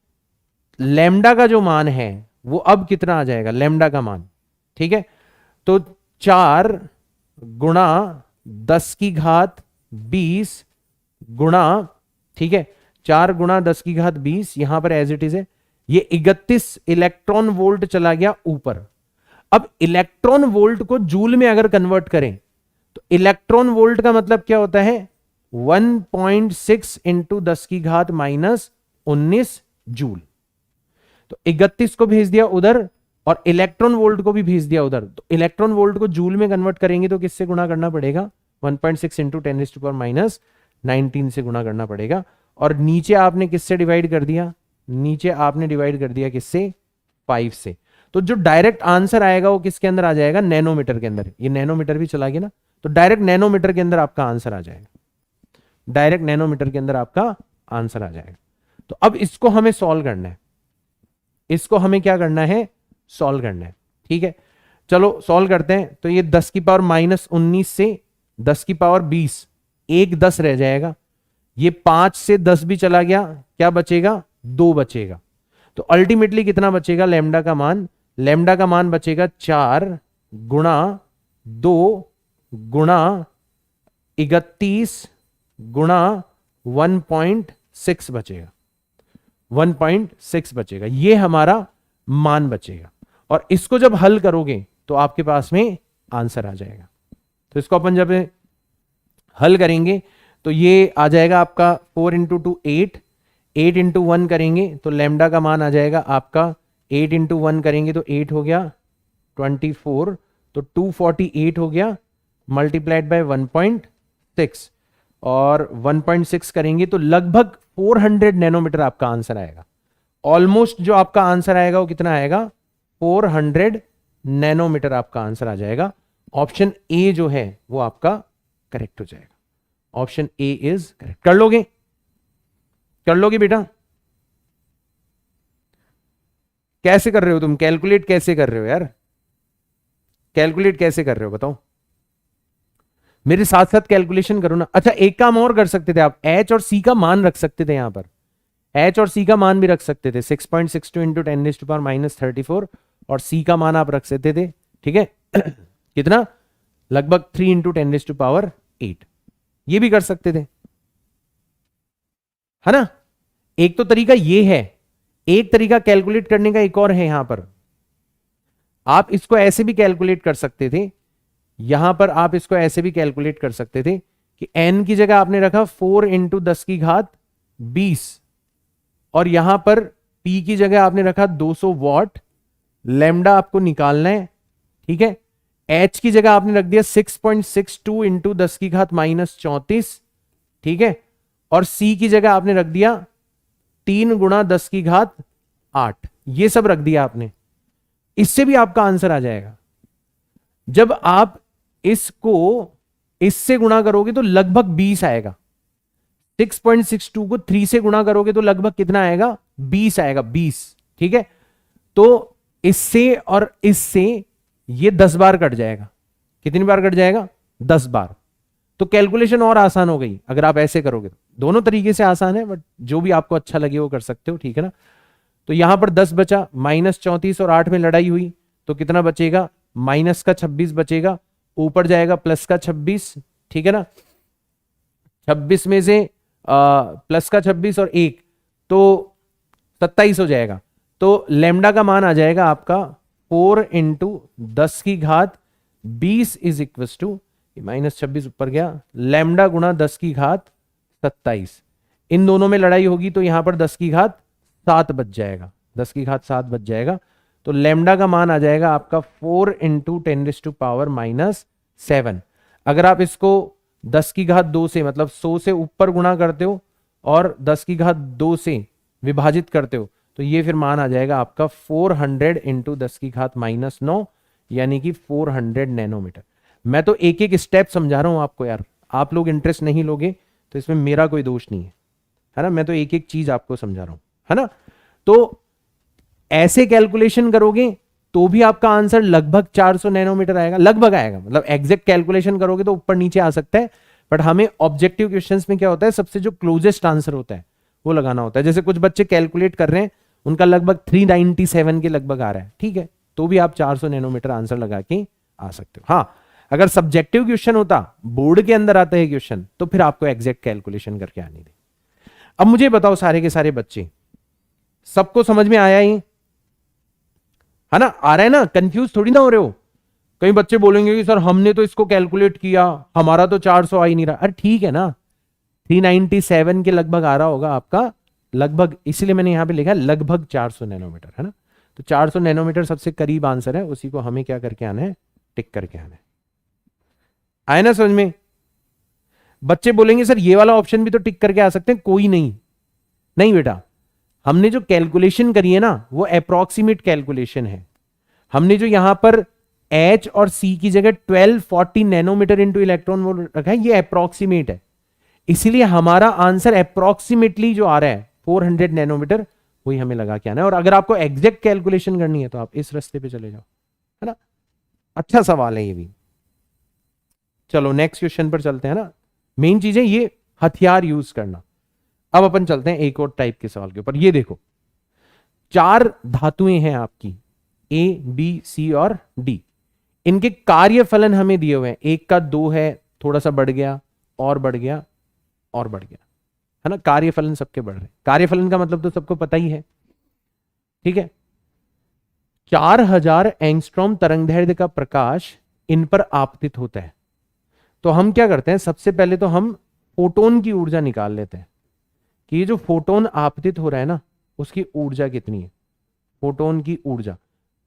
S1: लैम्डा का जो मान है वो अब कितना आ जाएगा, लैम्डा का मान, ठीक है। तो 4 गुणा 10⁻20 गुणा, ठीक है, 4 गुणा 10⁻20, यहां पर एज इट इज है, ये 31 इलेक्ट्रॉन वोल्ट चला गया ऊपर। अब इलेक्ट्रॉन वोल्ट को जूल में अगर कन्वर्ट करें तो इलेक्ट्रॉन वोल्ट का मतलब क्या होता है, 1.6 इंटू 10⁻−19 जूल। तो 31 को भेज दिया उधर और इलेक्ट्रॉन वोल्ट को भी भेज दिया उधर। तो इलेक्ट्रॉन वोल्ट को जूल में कन्वर्ट करेंगे तो किससे गुणा करना पड़ेगा, 1.6 इंटू 10⁻−19 से गुणा करना पड़ेगा। और नीचे आपने किससे डिवाइड कर दिया, नीचे आपने डिवाइड कर दिया किससे, 5 से। तो जो डायरेक्ट आंसर आएगा वो किसके अंदर आ जाएगा, नैनोमीटर के अंदर। ये नैनोमीटर भी चला गया ना, तो डायरेक्ट नैनोमीटर के अंदर आपका आंसर आ जाएगा, डायरेक्ट नैनोमीटर के अंदर आपका आंसर आ जाएगा। तो अब इसको हमें सॉल्व करना है, इसको हमें क्या करना है, सॉल्व करना है, ठीक है। चलो सॉल्व करते हैं। तो ये 10⁻−19 से 10⁻20, एक 10 रह जाएगा। ये 5 से 10 भी चला गया, क्या बचेगा, 2 बचेगा। तो अल्टीमेटली कितना बचेगा लैम्डा का मान, लैम्डा का मान बचेगा 4 गुणा 2 गुणा 31 गुणा 1.6 बचेगा, 1.6 बचेगा, ये हमारा मान बचेगा। और इसको जब हल करोगे तो आपके पास में आंसर आ जाएगा। तो इसको अपन जब हल करेंगे तो ये आ जाएगा आपका 4 इंटू 2 8, 8 इंटू 1 करेंगे तो लैम्डा का मान आ जाएगा आपका, 8 इंटू 1 करेंगे तो 8 हो गया 24, तो 248 हो गया मल्टीप्लाइड बाय 1.6, और 1.6 करेंगे तो लगभग 400 नैनोमीटर आपका आंसर आएगा। ऑलमोस्ट जो आपका आंसर आएगा वो कितना आएगा, 400 नैनोमीटर आपका आंसर आ जाएगा। ऑप्शन ए जो है वो आपका करेक्ट हो जाएगा, ऑप्शन ए इज करेक्ट। कर लोगे, कर लोगे बेटा, कैसे कर रहे हो तुम, कैलकुलेट कैसे कर रहे हो यार, कैलकुलेट कैसे कर रहे हो बताओ, मेरे साथ साथ कैलकुलेशन करो ना। अच्छा एक काम और कर सकते थे आप, एच और सी का मान रख सकते थे, यहां पर एच और सी का मान भी रख सकते थे, 6.62 इंटू 10⁻−34, और सी का मान आप रख सकते थे, ठीक है कितना, लगभग 3 इंटू 10⁸, ये भी कर सकते थे, है ना। एक तो तरीका ये है, एक तरीका कैलकुलेट करने का एक और है, यहां पर आप इसको ऐसे भी कैलकुलेट कर सकते थे, यहां पर आप इसको ऐसे भी कैलकुलेट कर सकते थे कि n की जगह आपने रखा 4 इंटू 10⁻20, और यहां पर p की जगह आपने रखा 200 वॉट, लैम्डा आपको निकालना है, ठीक है। h की जगह आपने रख दिया 6.62 इंटू 10⁻−34, ठीक है, और c की जगह आपने रख दिया 3 गुणा 10⁸, ये सब रख दिया आपने। इससे भी आपका आंसर आ जाएगा। जब आप इसको इससे गुणा करोगे तो लगभग 20 आएगा, 6.62 को 3 से गुणा करोगे तो लगभग कितना आएगा, 20 आएगा, 20, ठीक है। तो इससे और इससे ये 10 बार कट जाएगा, कितनी बार कट जाएगा, 10 बार। तो कैलकुलेशन और आसान हो गई अगर आप ऐसे करोगे। दोनों तरीके से आसान है, बट जो भी आपको अच्छा लगे वो कर सकते हो, ठीक है ना। तो यहां पर 10 बचा, -34 और 8 में लड़ाई हुई तो कितना बचेगा, माइनस का 26 बचेगा, ऊपर जाएगा प्लस का 26, ठीक है ना। 26 में से प्लस का 26 और 1 तो 27 हो जाएगा। तो लैम्डा का मान आ जाएगा आपका 4 इंटू 10⁻20 इज इक्वल टू, -26 ऊपर गया, लैम्डा गुणा 10⁻27। इन दोनों में लड़ाई होगी तो यहां पर 10⁻7 बच जाएगा, 10⁻7 बच जाएगा। तो लैम्डा का मान आ जाएगा आपका 4 इंटू 10⁻7। अगर आप इसको 10⁻2 से मतलब 100 से ऊपर गुणा करते हो और 10⁻2 से विभाजित करते हो तो ये फिर मान आ जाएगा आपका 400 इंटू 10⁻9, यानी कि 400 नैनोमीटर। मैं तो एक एक स्टेप समझा रहा हूं आपको यार, आप लोग इंटरेस्ट नहीं लोगे तो इसमें मेरा कोई दोष नहीं है ना। मैं तो एक एक चीज आपको समझा रहा हूं, है ना। तो ऐसे कैलकुलेशन करोगे तो भी आपका आंसर लगभग 400 नैनोमीटर आएगा, लगभग आएगा, मतलब एग्जैक्ट कैलकुलेशन करोगे तो ऊपर नीचे आ सकता है, बट हमें ऑब्जेक्टिव क्वेश्चंस में क्या होता है, सबसे जो क्लोजेस्ट आंसर होता है वो लगाना होता है। जैसे कुछ बच्चे कैलकुलेट कर रहे हैं, उनका लगभग 397 के लगभग आ रहा है, ठीक है, तो भी आप 400 नैनोमीटर आंसर लगा के आ सकते हो। हाँ, अगर सब्जेक्टिव क्वेश्चन होता, बोर्ड के अंदर आता है क्वेश्चन, तो फिर आपको एग्जैक्ट कैलकुलेशन करके आनी थी। अब मुझे बताओ सारे के सारे बच्चे, सबको समझ में आया ही है ना? आ रहा है ना? कंफ्यूज थोड़ी ना हो रहे हो? कई बच्चे बोलेंगे कि सर हमने तो इसको कैलकुलेट किया, हमारा तो 400 आ ही नहीं रहा। अरे ठीक है ना, 397 के लगभग आ रहा होगा आपका, लगभग, इसीलिए मैंने यहां पे लिखा है लगभग 400 नैनोमीटर, है ना? तो 400 नैनोमीटर सबसे करीब आंसर है, उसी को हमें क्या करके आना है, टिक करके आना है। आए ना समझ में? बच्चे बोलेंगे सर ये वाला ऑप्शन भी तो टिक करके आ सकते हैं। कोई नहीं, नहीं बेटा, हमने जो कैलकुलेशन करी है ना वो अप्रोक्सीमेट कैलकुलेशन है। हमने जो यहां पर H और C की जगह 1240 नैनोमीटर इंटू इलेक्ट्रॉन वोल्ट रखा है, ये अप्रोक्सीमेट है, इसीलिए हमारा आंसर अप्रोक्सीमेटली जो आ रहा है 400 नैनोमीटर, वही हमें लगा के आना है। और अगर आपको एग्जैक्ट कैलकुलेशन करनी है तो आप इस रास्ते पे चले जाओ, है ना? अच्छा सवाल है ये भी। चलो नेक्स्ट क्वेश्चन पर चलते हैं ना। मेन चीज है ये हथियार यूज करना। अब अपन चलते हैं एक और टाइप के सवाल के ऊपर। ये देखो, 4 धातुएं हैं आपकी A, B, C और D। इनके कार्यफलन हमें दिए हुए हैं, एक का 2 है, थोड़ा सा बढ़ गया और बढ़ गया और बढ़ गया, है ना? कार्यफलन सबके बढ़ रहे हैं। कार्यफलन का मतलब तो सबको पता ही है, ठीक है? 4000 एंगस्ट्रॉम तरंगदैर्घ्य का प्रकाश इन पर आपतित होता है। तो हम क्या करते हैं, सबसे पहले तो हम फोटोन की ऊर्जा निकाल लेते हैं कि ये जो फोटोन आपतित हो रहा है ना, उसकी ऊर्जा कितनी है, फोटोन की ऊर्जा।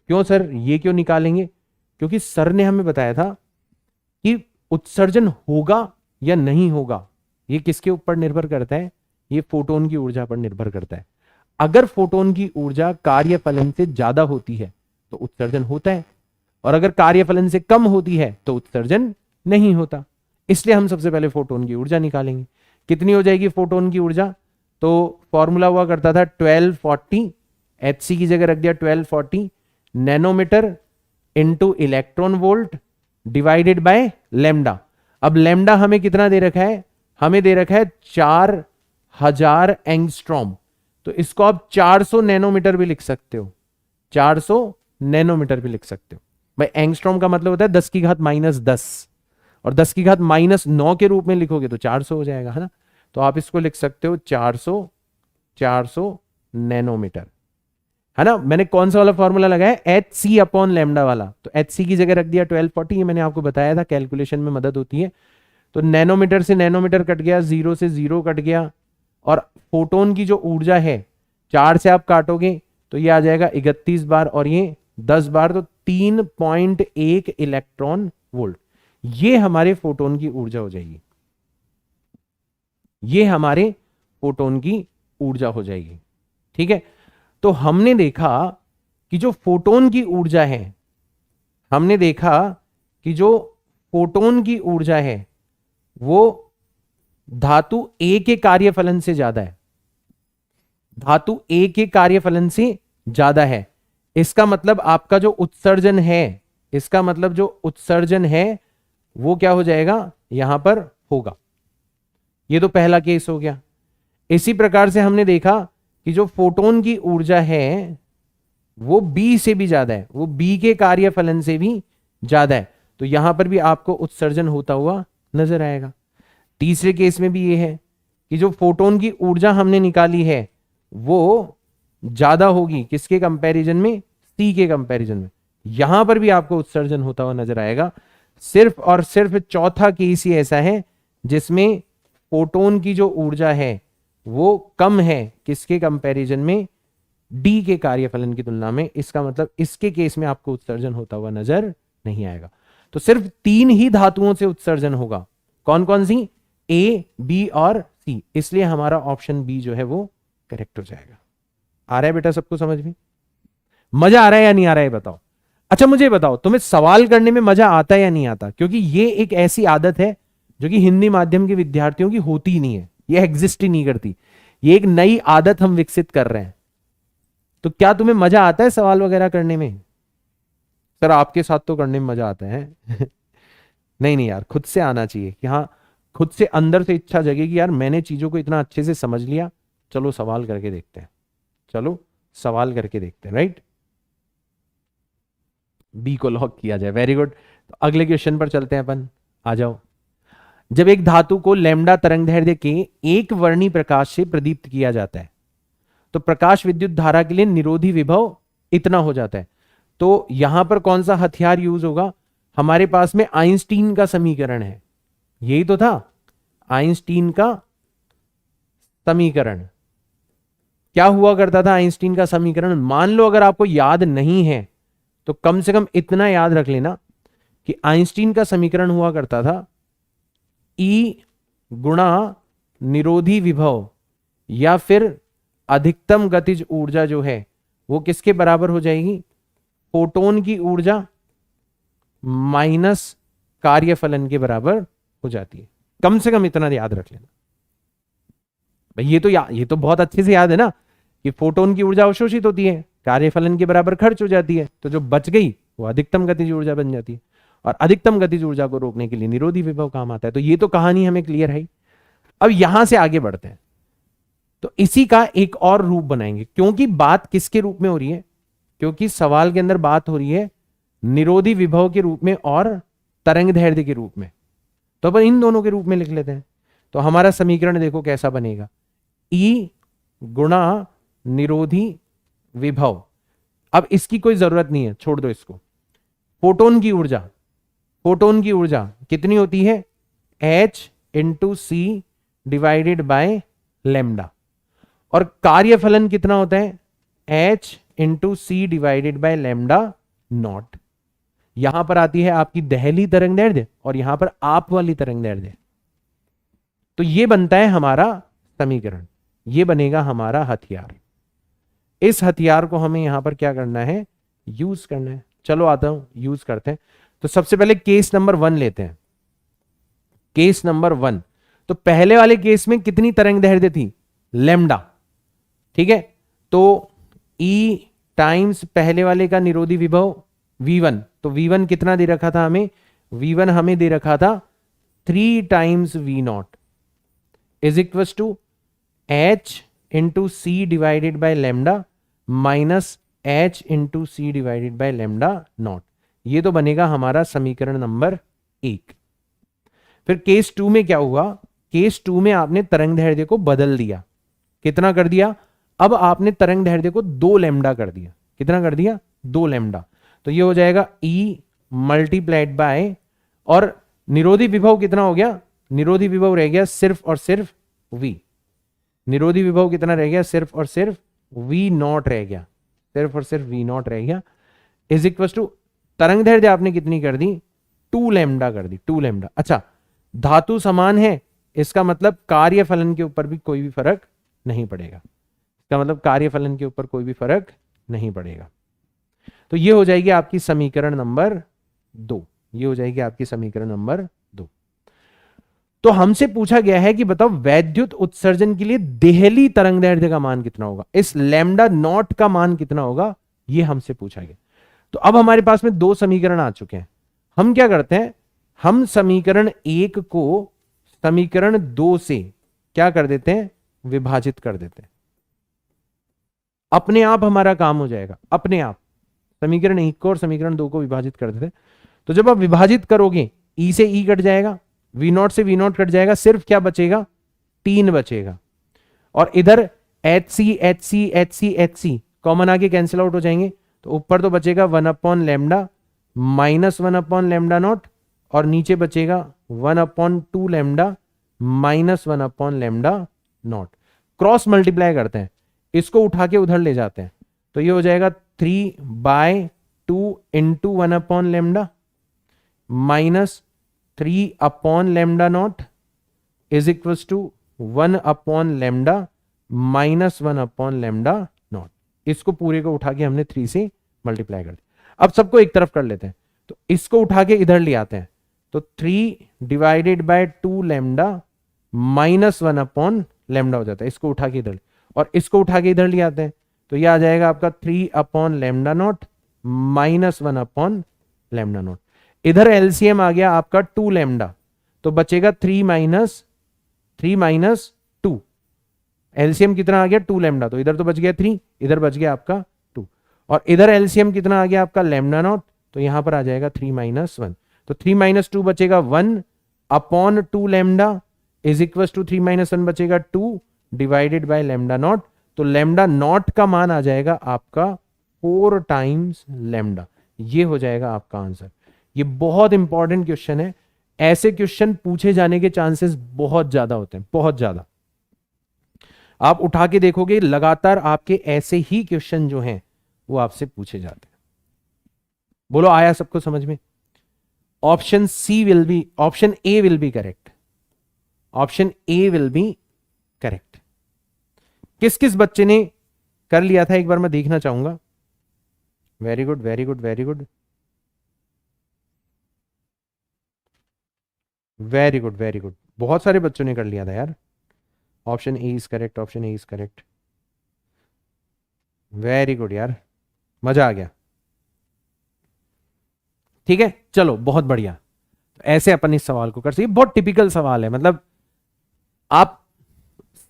S1: क्यों सर, ये क्यों निकालेंगे? क्योंकि सर ने हमें बताया था कि उत्सर्जन होगा या नहीं होगा, ये किसके ऊपर निर्भर करता है, ये फोटोन की ऊर्जा पर निर्भर करता है। अगर फोटोन की ऊर्जा कार्यफलन से ज्यादा होती है तो उत्सर्जन होता है, और अगर कार्यफलन से कम होती है तो उत्सर्जन नहीं होता। इसलिए हम सबसे पहले फोटोन की ऊर्जा निकालेंगे। कितनी हो जाएगी फोटोन की ऊर्जा? तो फॉर्मूला हुआ करता था 1240, Hc की जगह रख दिया 1240 nanometre into electron volt divided by lambda. अब लैम्डा हमें कितना दे रखा है, हमें दे रखा है 4000 एंगस्ट्रॉम। तो इसको आप 400 नैनोमीटर भी लिख सकते हो, 400 नैनोमीटर भी लिख सकते हो। भाई एंगस्ट्रॉम का मतलब होता है 10 की घात -10, और 10 की घात -9 के रूप में लिखोगे तो 400 हो जाएगा, है ना? तो आप इसको लिख सकते हो 400 नैनोमीटर, है ना? मैंने कौन सा वाला फॉर्मूला लगाया, Hc अपॉन लैम्डा वाला। तो Hc की जगह रख दिया 1240, ये मैंने आपको बताया था, कैलकुलेशन में मदद होती है। तो नैनोमीटर से नैनोमीटर कट गया, 0 से 0 कट गया, और फोटोन की जो ऊर्जा है 4 से आप काटोगे तो ये आ जाएगा 31 बार, और ये 10 बार, तो 3.1 इलेक्ट्रॉन वोल्ट। ये हमारे फोटोन की ऊर्जा हो जाएगी, ये हमारे फोटोन की ऊर्जा हो जाएगी, ठीक है? तो हमने देखा कि जो फोटोन की ऊर्जा है, हमने देखा कि जो फोटोन की ऊर्जा है वो धातु A के कार्यफलन से ज्यादा है, धातु A के कार्यफलन से ज्यादा है। इसका मतलब आपका जो उत्सर्जन है, इसका मतलब जो उत्सर्जन है वो क्या हो जाएगा, यहां पर होगा। ये तो पहला केस हो गया। इसी प्रकार से हमने देखा कि जो फोटोन की ऊर्जा है वो B से भी ज्यादा है, वो B के कार्यफलन से भी ज्यादा है, तो यहां पर भी आपको उत्सर्जन होता हुआ नजर आएगा। तीसरे केस में भी ये है कि जो फोटोन की ऊर्जा हमने निकाली है वो ज्यादा होगी किसके कंपैरिजन में, C के कंपैरिजन में, यहां पर भी आपको उत्सर्जन होता हुआ नजर आएगा। सिर्फ और सिर्फ चौथा केस ही ऐसा है जिसमें फोटोन की जो ऊर्जा है वो कम है किसके कंपैरिजन में, D के कार्यफलन की तुलना में। इसका मतलब इसके केस में आपको उत्सर्जन होता हुआ नजर नहीं आएगा। तो सिर्फ 3 ही धातुओं से उत्सर्जन होगा, कौन कौन सी, A, B और C। इसलिए हमारा ऑप्शन बी जो है वो करेक्ट हो जाएगा। आ रहा है बेटा सबको समझ में? मजा आ रहा है या नहीं आ रहा है बताओ। अच्छा मुझे बताओ, तुम्हें सवाल करने में मजा आता है या नहीं आता? क्योंकि ये एक ऐसी आदत है जो कि हिंदी माध्यम के विद्यार्थियों की होती ही नहीं है, ये एग्जिस्ट ही नहीं करती। ये एक नई आदत हम विकसित कर रहे हैं। तो क्या तुम्हें मजा आता है सवाल वगैरह करने में? सर आपके साथ तो करने में मजा आता है नहीं नहीं यार, खुद से आना चाहिए कि हाँ खुद से अंदर से इच्छा जगेगी, यार मैंने चीजों को इतना अच्छे से समझ लिया, चलो सवाल करके देखते हैं, चलो सवाल करके देखते हैं, राइट। बी को लॉक किया जाए, वेरी गुड। तो अगले क्वेश्चन पर चलते हैं अपन, आ जाओ। जब एक धातु को लैम्डा तरंगदैर्ध्य के एक वर्णी प्रकाश से प्रदीप्त किया जाता है तो प्रकाश विद्युत धारा के लिए निरोधी विभव इतना हो जाता है। तो यहां पर कौन सा हथियार यूज होगा? हमारे पास में आइंस्टीन का समीकरण है, यही तो था आइंस्टीन का समीकरण। क्या हुआ करता था आइंस्टीन का समीकरण? मान लो अगर आपको याद नहीं है तो कम से कम इतना याद रख लेना कि आइंस्टीन का समीकरण हुआ करता था E गुणा निरोधी विभव या फिर अधिकतम गतिज ऊर्जा जो है वो किसके बराबर हो जाएगी? फोटोन की ऊर्जा माइनस कार्यफलन के बराबर हो जाती है। कम से कम इतना याद रख लेना भाई। ये तो बहुत अच्छे से याद है ना कि फोटोन की ऊर्जा अवशोषित होती है, कार्यफलन के बराबर खर्च हो जाती है, तो जो बच गई वो अधिकतम गतिज ऊर्जा बन जाती है, और अधिकतम गतिज ऊर्जा को रोकने के लिए निरोधी विभव काम आता है। तो ये तो कहानी हमें क्लियर है। अब यहां से आगे बढ़ते हैं, तो इसी का एक और रूप बनाएंगे, क्योंकि बात किसके रूप में हो रही है? क्योंकि सवाल के अंदर बात हो रही है निरोधी विभव के रूप में और तरंगदैर्ध्य के रूप में, तो अपन इन दोनों के रूप में लिख लेते हैं। तो हमारा समीकरण देखो कैसा बनेगा, E गुणा निरोधी विभव। अब इसकी कोई जरूरत नहीं है, छोड़ दो इसको। फोटोन की ऊर्जा कितनी होती है? H into C divided by lambda. और कार्यफलन कितना होता है? H into C divided by lambda naught. यहां पर आती है आपकी दहली तरंगदैर्ध्य और यहां पर आप वाली तरंगदैर्ध्य। तो ये बनता है हमारा समीकरण, ये बनेगा हमारा हथियार। इस हथियार को हमें यहां पर क्या करना है? यूज करना है। चलो आता हूं, यूज करते हैं। तो सबसे पहले केस नंबर 1 लेते हैं। केस नंबर 1, तो पहले वाले केस में कितनी तरंगदैर्ध्य थी? लैम्डा, ठीक है। तो E टाइम्स पहले वाले का निरोधी विभव V1, तो V1 कितना दे रखा था हमें? V1 हमें दे रखा था 3 times V0 is equal to H into C divided by lambda minus H into C divided by lambda naught. ये तो बनेगा हमारा समीकरण नंबर 1। फिर केस 2 में क्या हुआ? केस 2 में आपने तरंगदैर्ध्य को बदल दिया। कितना कर दिया? अब आपने तरंगदैर्ध्य को 2 लैम्डा कर दिया। कितना कर दिया? 2 लैम्डा। तो ये हो जाएगा E मल्टीप्लाइड बाय, और निरोधी विभव कितना हो गया? निरोधी विभव रह गया सिर्फ और सिर्फ V। निरोधी विभव कितना रह गया? सिर्फ और सिर्फ V0 रह गया, सिर्फ और सिर्फ V0 रह गया, इज इक्वल टू तरंगदैर्ध्य आपने कितनी कर दी? 2 लैम्डा कर दी, 2 लैम्डा। अच्छा, धातु समान है, इसका मतलब कार्यफलन के ऊपर भी कोई भी फर्क नहीं पड़ेगा। इसका मतलब कार्यफलन के ऊपर कोई भी फर्क नहीं पड़ेगा। तो ये हो जाएगी आपकी समीकरण नंबर 2। ये हो जाएगी आपकी समीकरण नंबर 2। तो हमसे पूछा गया है कि बताओ वैद्युत उत्सर्जन के लिए देहली तरंगदैर्ध्य का मान कितना होगा, इस लैम्डा नॉट का मान कितना होगा, ये हमसे पूछा गया। तो अब हमारे पास में 2 समीकरण आ चुके हैं। हम क्या करते हैं? हम समीकरण 1 को समीकरण 2 से क्या कर देते हैं? विभाजित कर देते हैं। अपने आप हमारा काम हो जाएगा, अपने आप। समीकरण 1 को और समीकरण 2 को विभाजित कर देते हैं। तो जब आप विभाजित करोगे, E से E कट जाएगा, V0 से V0 कट जाएगा, सिर्फ क्या बचेगा? 3 बचेगा। और इधर HC कॉमन आके कैंसिल आउट हो जाएंगे। तो ऊपर तो बचेगा 1 upon lambda minus 1 upon lambda not, और नीचे बचेगा 1 upon 2 lambda minus 1 upon lambda not. Cross multiply करते हैं, इसको उठा के उधर ले जाते हैं, तो ये हो जाएगा 3/2 into 1 upon lambda minus 3 upon lambda naught is equal to 1 upon lambda minus 1 upon lambda naught. इसको पूरे को उठा के हमने 3 से मल्टीप्लाई कर दिया। अब सबको एक तरफ कर लेते हैं, तो इसको उठा के इधर ले आते हैं, तो 3 divided by 2 lambda minus 1 upon lambda हो जाता है। इसको उठा के इधर, और इसको उठा के इधर ले आते हैं, तो ये आ जाएगा आपका 3 upon lambda not minus 1 upon lambda not. इधर एलसीएम आ गया आपका 2 लैम्डा, तो बचेगा 3 - 2। एलसीएम कितना आ गया 2 लैम्डा, तो इधर तो बच गया 3, इधर बच गया आपका 2, और इधर एलसीएम कितना आ गया आपका लैम्डा नॉट, तो यहां पर आ जाएगा 3 - 1, तो 3 - 2 बचेगा 1 upon 2 lambda is equal to 3 - 1 बचेगा 2 डिवाइडेड बाय लैम्डा नॉट, तो लैम्डा नॉट का मान आ जाएगा आपका 4 टाइम्स लैम्डा। ये हो जाएगा आपका आंसर। ये बहुत इंपॉर्टेंट क्वेश्चन है, ऐसे क्वेश्चन पूछे जाने के चांसेस बहुत ज्यादा होते हैं, बहुत ज्यादा। आप उठा के देखोगे लगातार आपके ऐसे ही क्वेश्चन जो हैं वो आपसे पूछे जाते हैं। बोलो आया सबको समझ में? Option A will be correct, option A will be correct. किस किस बच्चे ने कर लिया था एक बार मैं देखना चाहूंगा। Very good very good very good very good very good, बहुत सारे बच्चों ने कर लिया था यार। Option A is correct, option A is correct, very good यार, मजा आ गया। ठीक है चलो बहुत बढ़िया। ऐसे अपन इस सवाल को कर सकते, बहुत टिपिकल सवाल है, मतलब आप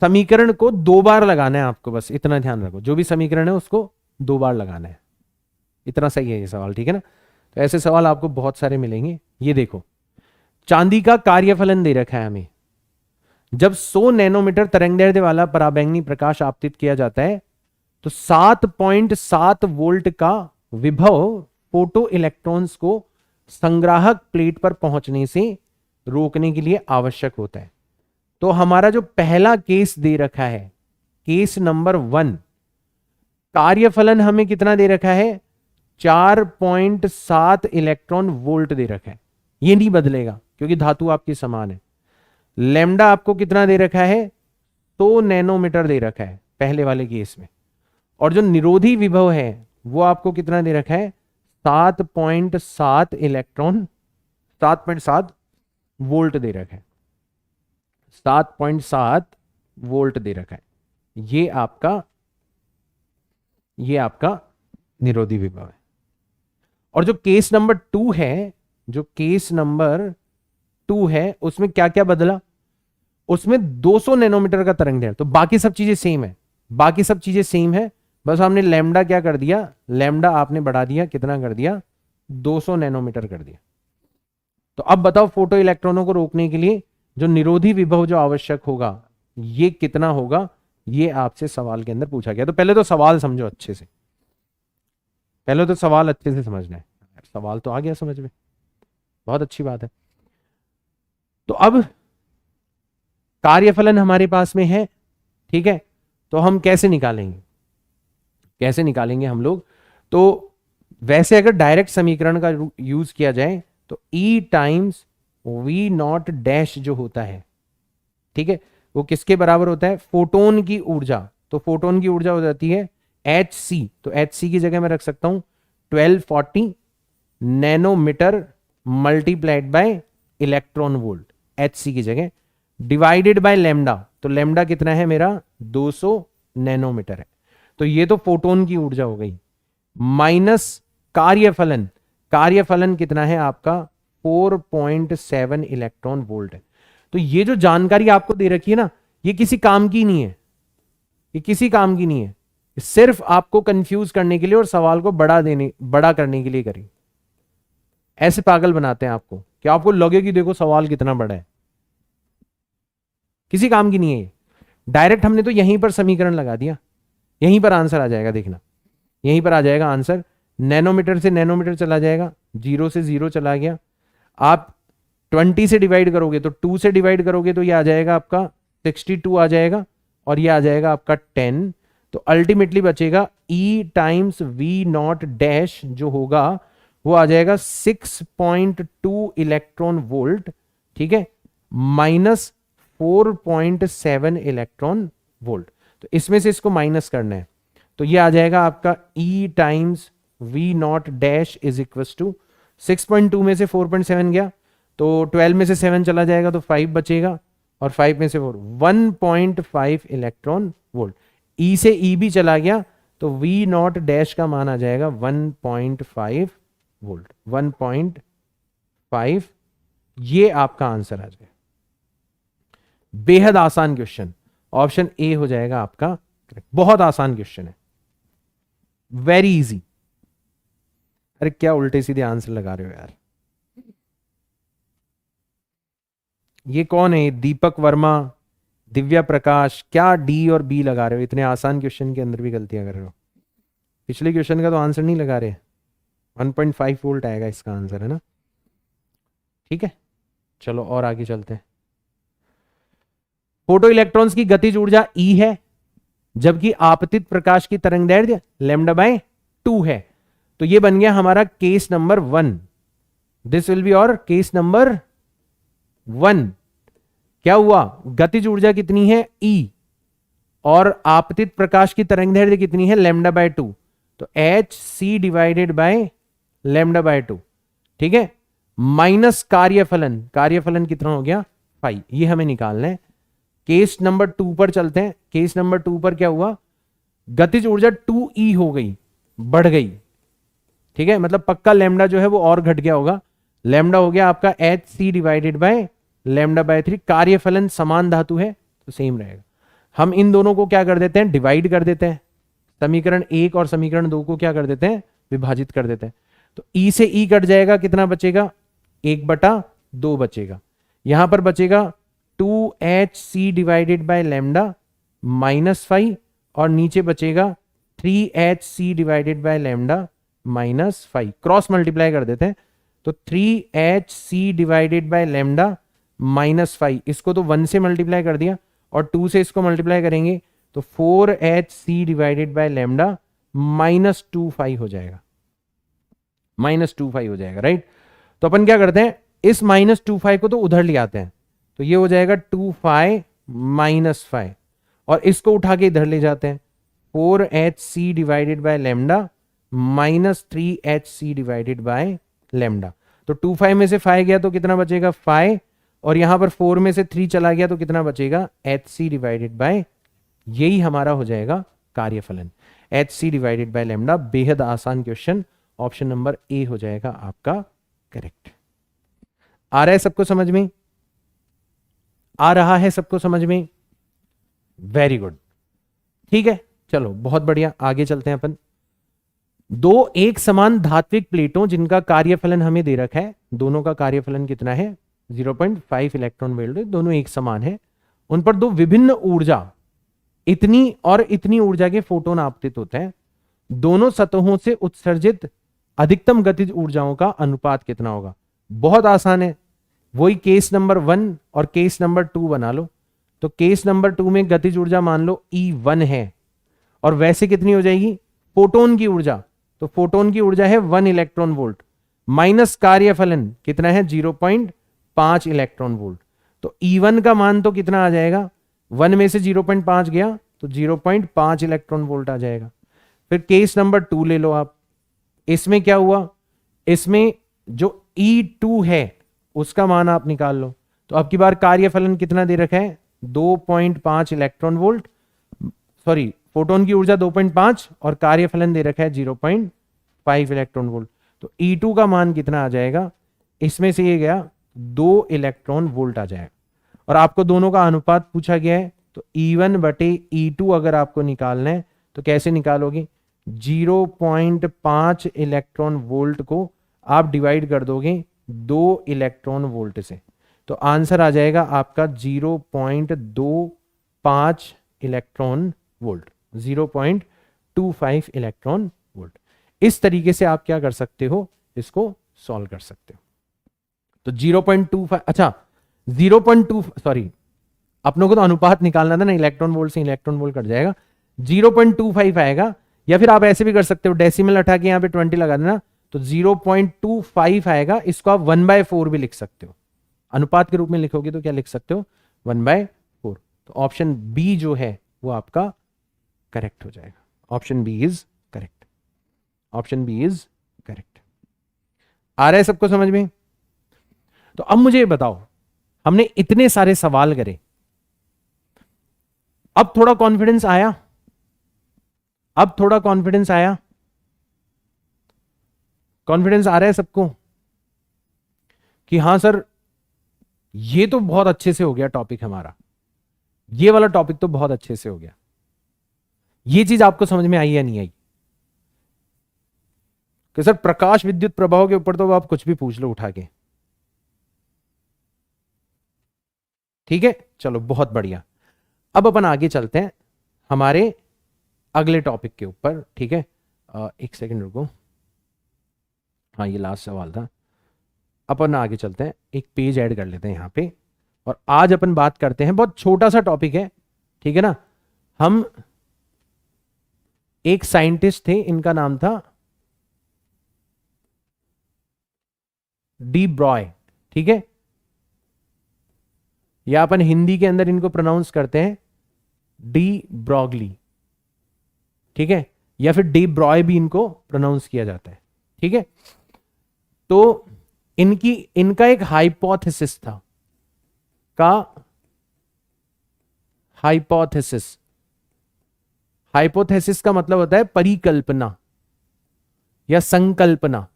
S1: समीकरण को 2 बार लगाना है आपको, बस इतना ध्यान रखो, जो भी समीकरण है उसको 2 बार लगाना है, इतना सही है ये सवाल, ठीक है ना। तो ऐसे सवाल आपको बहुत सारे मिलेंगे। ये देखो, चांदी का कार्यफलन दे रखा है हमें। जब 100 नैनोमीटर तरंगदैर्ध्य वाला पराबैंगनी प्रकाश आपतित किया जाता है तो 7.7 वोल्ट का विभव फोटो इलेक्ट्रॉन्स को संग्राहक प्लेट पर पहुंचने से रोकने के लिए आवश्यक होता है। तो हमारा जो पहला केस दे रखा है, केस नंबर 1, कार्यफलन हमें कितना दे रखा है 4.7 इलेक्ट्रॉन वोल्ट दे रखा है, ये नहीं बदलेगा क्योंकि धातु आपकी समान है। लैम्डा आपको कितना दे रखा है 100 नैनोमीटर दे रखा है पहले वाले केस में, और जो निरोधी विभव है वो आपको कितना दे रखा है 7.7 इलेक्ट्रॉन 7.7 वोल्ट दे रखा है, 7.7 वोल्ट दे रखा है। ये आपका निरोधी विभव है। और जो केस नंबर 2 है, जो केस नंबर 2 है उसमें क्या क्या बदला, उसमें 200 नैनोमीटर का तरंगदैर्ध्य, तो बाकी सब चीजें सेम है, बाकी सब चीजें सेम है, बस हमने लैम्डा क्या कर दिया, लैम्डा आपने बढ़ा दिया, कितना कर दिया 200 नैनोमीटर कर दिया। तो अब बताओ फोटो इलेक्ट्रॉनों को रोकने के लिए जो निरोधी विभव जो आवश्यक होगा ये कितना होगा, ये आपसे सवाल के अंदर पूछा गया। तो पहले तो सवाल समझो अच्छे से, पहले तो सवाल अच्छे से समझना है। सवाल तो आ गया समझ में, बहुत अच्छी बात है। तो अब कार्यफलन हमारे पास में है, ठीक है, तो हम कैसे निकालेंगे, कैसे निकालेंगे हम लोग। तो वैसे अगर डायरेक्ट समीकरण का यूज किया जाए तो E times V naught dash जो होता है, ठीक है, वो किसके बराबर होता है फोटोन की ऊर्जा। तो फोटोन की ऊर्जा हो जाती है Hc, तो Hc की जगह मैं रख सकता हूं 1240 nanometre multiplied by electron volt, Hc की जगह, डिवाइडेड बाय लैम्डा, तो लैम्डा कितना है मेरा 200 नैनोमीटर है। तो ये तो फोटोन की ऊर्जा हो गई, माइनस कार्यफलन, कार्यफलन कितना है आपका 4.7 इलेक्ट्रॉन वोल्ट है। तो ये जो जानकारी आपको दे रखी है ना, ये किसी काम की नहीं है, ये किसी काम की नहीं है, सिर्फ आपको कंफ्यूज करने के लिए और सवाल को बड़ा करने के लिए करी। ऐसे पागल बनाते हैं आपको कि आपको लगे कि देखो सवाल कितना बड़ा है, किसी काम की नहीं है। डायरेक्ट हमने तो यहीं पर समीकरण लगा दिया, यहीं पर आंसर आ जाएगा, देखना यहीं पर आ जाएगा आंसर। नैनोमीटर से नैनोमीटर चला जाएगा, 0 से 0 चला गया। आप 20 से डिवाइड करोगे तो 2 से डिवाइड करोगे तो ये आ जाएगा आपका 62 आ जाएगा, और ये आ जाएगा आपका 10। तो अल्टीमेटली बचेगा E times V naught dash जो होगा वो आ जाएगा 6.2 इलेक्ट्रॉन वोल्ट, ठीक है, माइनस 4.7 इलेक्ट्रॉन वोल्ट। तो इसमें से इसको माइनस करना है, तो ये आ जाएगा आपका E times V naught dash is equal to 6.2 में से 4.7 गया तो 12 में से 7 चला जाएगा तो 5 बचेगा, और 5 में से 4 1.5 इलेक्ट्रॉन वोल्ट। E से E भी चला गया तो V नॉट डैश का मान आ जाएगा 1.5 वोल्ट, 1.5 ये आपका आंसर आ जाए। बेहद आसान क्वेश्चन, ऑप्शन ए हो जाएगा आपका करेक्ट। बहुत आसान क्वेश्चन है, वेरी इजी। अरे क्या उल्टे सीधे आंसर लगा रहे हो यार। ये कौन है, दीपक वर्मा, दिव्या प्रकाश, क्या डी और बी लगा रहे हो? इतने आसान क्वेश्चन के अंदर भी गलतियां कर रहे हो। पिछले क्वेश्चन का तो आंसर नहीं लगा रहे। 1.5 वोल्ट आएगा इसका आंसर, है ना? ठीक है, चलो और आगे चलते हैं। फोटो इलेक्ट्रॉन्स की गतिज ऊर्जा E है, जबकि आपतित प्रकाश की तरंगदैर्घ्य λ/2 है। तो ये बन गया हमारा case number 1। This will be और केस नंबर 1। क्या हुआ, गतिज ऊर्जा कितनी है E, और आपतित प्रकाश की तरंगदैर्घ्य कितनी है λ/2। तो hc डिवाइडेड बाय λ/2, ठीक है, माइनस कार्यफलन, कार्यफलन कितना हो गया 5, ये हमें निकालना है। केस नंबर 2 पर चलते हैं। केस नंबर 2 पर क्या हुआ, गतिज ऊर्जा 2e हो गई, बढ़ गई, ठीक है, मतलब पक्का लैम्डा जो है वो और घट गया होगा। लैम्डा हो गया आपका hc डिवाइडेड बाय λ/3। कार्यफलन समान धातु है तो सेम रहेगा। हम इन दोनों को क्या कर देते हैं, डिवाइड कर देते हैं। समीकरण 1 और समीकरण 2 को क्या कर देते हैं, विभाजित कर देते हैं। तो E से E कट जाएगा, कितना बचेगा, 1/2 बचेगा। यहां पर बचेगा 2hc डिवाइडेड बाय लैम्डा -5, और नीचे बचेगा 3hc divided by lambda -5। Cross multiply कर देते हैं, तो 3hc डिवाइडेड बाय लैम्डा -5, इसको तो 1 से मल्टीप्लाई कर दिया, और 2 से इसको मल्टीप्लाई करेंगे तो 4hc डिवाइडेड बाय लैम्डा -25 हो जाएगा, -25 हो जाएगा, राइट। तो अपन क्या करते हैं, इस -25 को तो उधर ले आते हैं, तो ये हो जाएगा 2φ -φ, और इसको उठा के इधर ले जाते हैं, 4hc divided by lambda -3hc divided by lambda. तो 2φ में से φ गया तो कितना बचेगा φ, और यहां पर 4 में से 3 चला गया तो कितना बचेगा hc डिवाइडेड बाय, यही हमारा हो जाएगा कार्यफलन, hc डिवाइडेड बाय लैम्डा। बेहद आसान क्वेश्चन, ऑप्शन नंबर ए हो जाएगा आपका करेक्ट। आ रहा है सबको समझ में, आ रहा है सबको समझ में, वेरी गुड, ठीक है। चलो बहुत बढ़िया, आगे चलते हैं अपन। दो एक समान धात्विक प्लेटों जिनका कार्यफलन हमें दे रखा है, दोनों का कार्यफलन कितना है 0.5 इलेक्ट्रॉन वोल्ट, दोनों एक समान है। उन पर दो विभिन्न ऊर्जा, इतनी और इतनी ऊर्जा के फोटोन आपतित होते हैं। दोनों सतहों से उत्सर्जित अधिकतम गतिज ऊर्जाओं का अनुपात कितना होगा। बहुत आसान है, वही केस नंबर 1 और केस नंबर 2 बना लो। तो केस नंबर 2 में गतिज ऊर्जा मान लो E1 है, और वैसे कितनी हो जाएगी फोटोन की ऊर्जा, तो फोटोन की ऊर्जा है 1 इलेक्ट्रॉन वोल्ट, माइनस कार्यफलन कितना है 0.5 इलेक्ट्रॉन वोल्ट। तो E1 का मान तो कितना आ जाएगा, 1 में से 0.5 गया तो 0.5 इलेक्ट्रॉन वोल्ट आ जाएगा। फिर केस नंबर 2 ले लो आप, इसमें क्या हुआ, इसमें जो E2 है उसका मान आप निकाल लो। तो अब की बार कार्यफलन कितना दे रखा है 2.5 इलेक्ट्रॉन वोल्ट, सॉरी फोटोन की ऊर्जा 2.5 और कार्यफलन दे रखा है 0.5 इलेक्ट्रॉन वोल्ट। तो E2 का मान कितना आ जाएगा, इसमें से ये गया 2 इलेक्ट्रॉन वोल्ट आ जाएगा। और आपको दोनों का अनुपात पूछा गया है, तो E1 बटे E2 अगर आपको निकालना है तो कैसे निकालोगे, 0.5 इलेक्ट्रॉन वोल्ट को आप डिवाइड कर दोगे 2 इलेक्ट्रॉन वोल्ट से, तो आंसर आ जाएगा आपका 0.25 इलेक्ट्रॉन वोल्ट, 0.25 इलेक्ट्रॉन वोल्ट। इस तरीके से आप क्या कर सकते हो, इसको सॉल्व कर सकते हो। तो 0.25, अच्छा 0.2, सॉरी अपनों को तो अनुपात निकालना था ना, इलेक्ट्रॉन वोल्ट से इलेक्ट्रॉन वोल्ट कट जाएगा, 0.25 आएगा। या फिर आप ऐसे भी कर सकते हो, डेसिमल हटा के यहाँ पे 20 लगा देना, तो 0.25 आएगा। इसको आप 1/4 भी लिख सकते हो, अनुपात के रूप में लिखोगे तो क्या लिख सकते हो 1/4। तो ऑप्शन बी जो है वो आपका करेक्ट हो जाएगा, option B is correct, option B is correct. आ रहा है सबको समझ में। तो अब मुझे बताओ, हमने इतने सारे सवाल करे, अब थोड़ा कॉन्फिडेंस आया, अब थोड़ा कॉन्फिडेंस आया, कॉन्फिडेंस आ रहा है सबको कि हां सर ये तो बहुत अच्छे से हो गया टॉपिक हमारा, ये वाला टॉपिक तो बहुत अच्छे से हो गया। ये चीज आपको समझ में आई या नहीं आई कि सर प्रकाश विद्युत प्रभाव के ऊपर तो आप कुछ भी पूछ लो उठा के। ठीक है, चलो बहुत बढ़िया। अब अपन आगे चलते हैं हमारे अगले टॉपिक के ऊपर। ठीक है, एक सेकंड रुको। हाँ, ये लास्ट सवाल था। अपन आगे चलते हैं, एक पेज ऐड कर लेते हैं यहाँ पे, और आज अपन बात करते हैं, बहुत छोटा सा टॉपिक है, ठीक है ना। हम एक साइंटिस्ट थे, इनका नाम था डी ब्रॉय। ठीक है, या अपन हिंदी के अंदर इनको प्रोनाउंस करते हैं डी ब्रॉगली। ठीक है, या फिर डी ब्रॉय भी इनको प्रोनाउंस किया जाता है। ठीक है, तो इनका एक हाइपोथेसिस था, हाइपोथेसिस का मतलब होता है परिकल्पना या संकल्पना।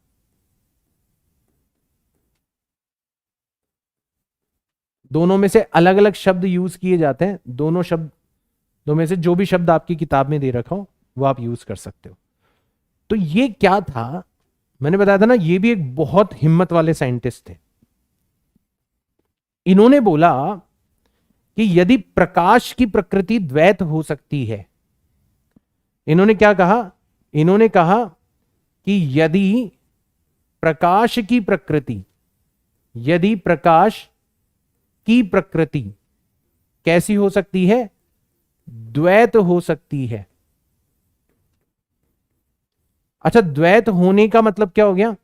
S1: दोनों में से अलग अलग शब्द यूज किए जाते हैं, दो में से जो भी शब्द आपकी किताब में दे रखा हो वो आप यूज कर सकते हो। तो ये क्या था, मैंने बताया था ना, ये भी एक बहुत हिम्मत वाले साइंटिस्ट थे। इन्होंने बोला कि यदि प्रकाश की प्रकृति द्वैत हो सकती है, इन्होंने क्या कहा, इन्होंने कहा कि यदि प्रकाश की प्रकृति कैसी हो सकती है, द्वैत हो सकती है। अच्छा, द्वैत होने का मतलब क्या हो गया,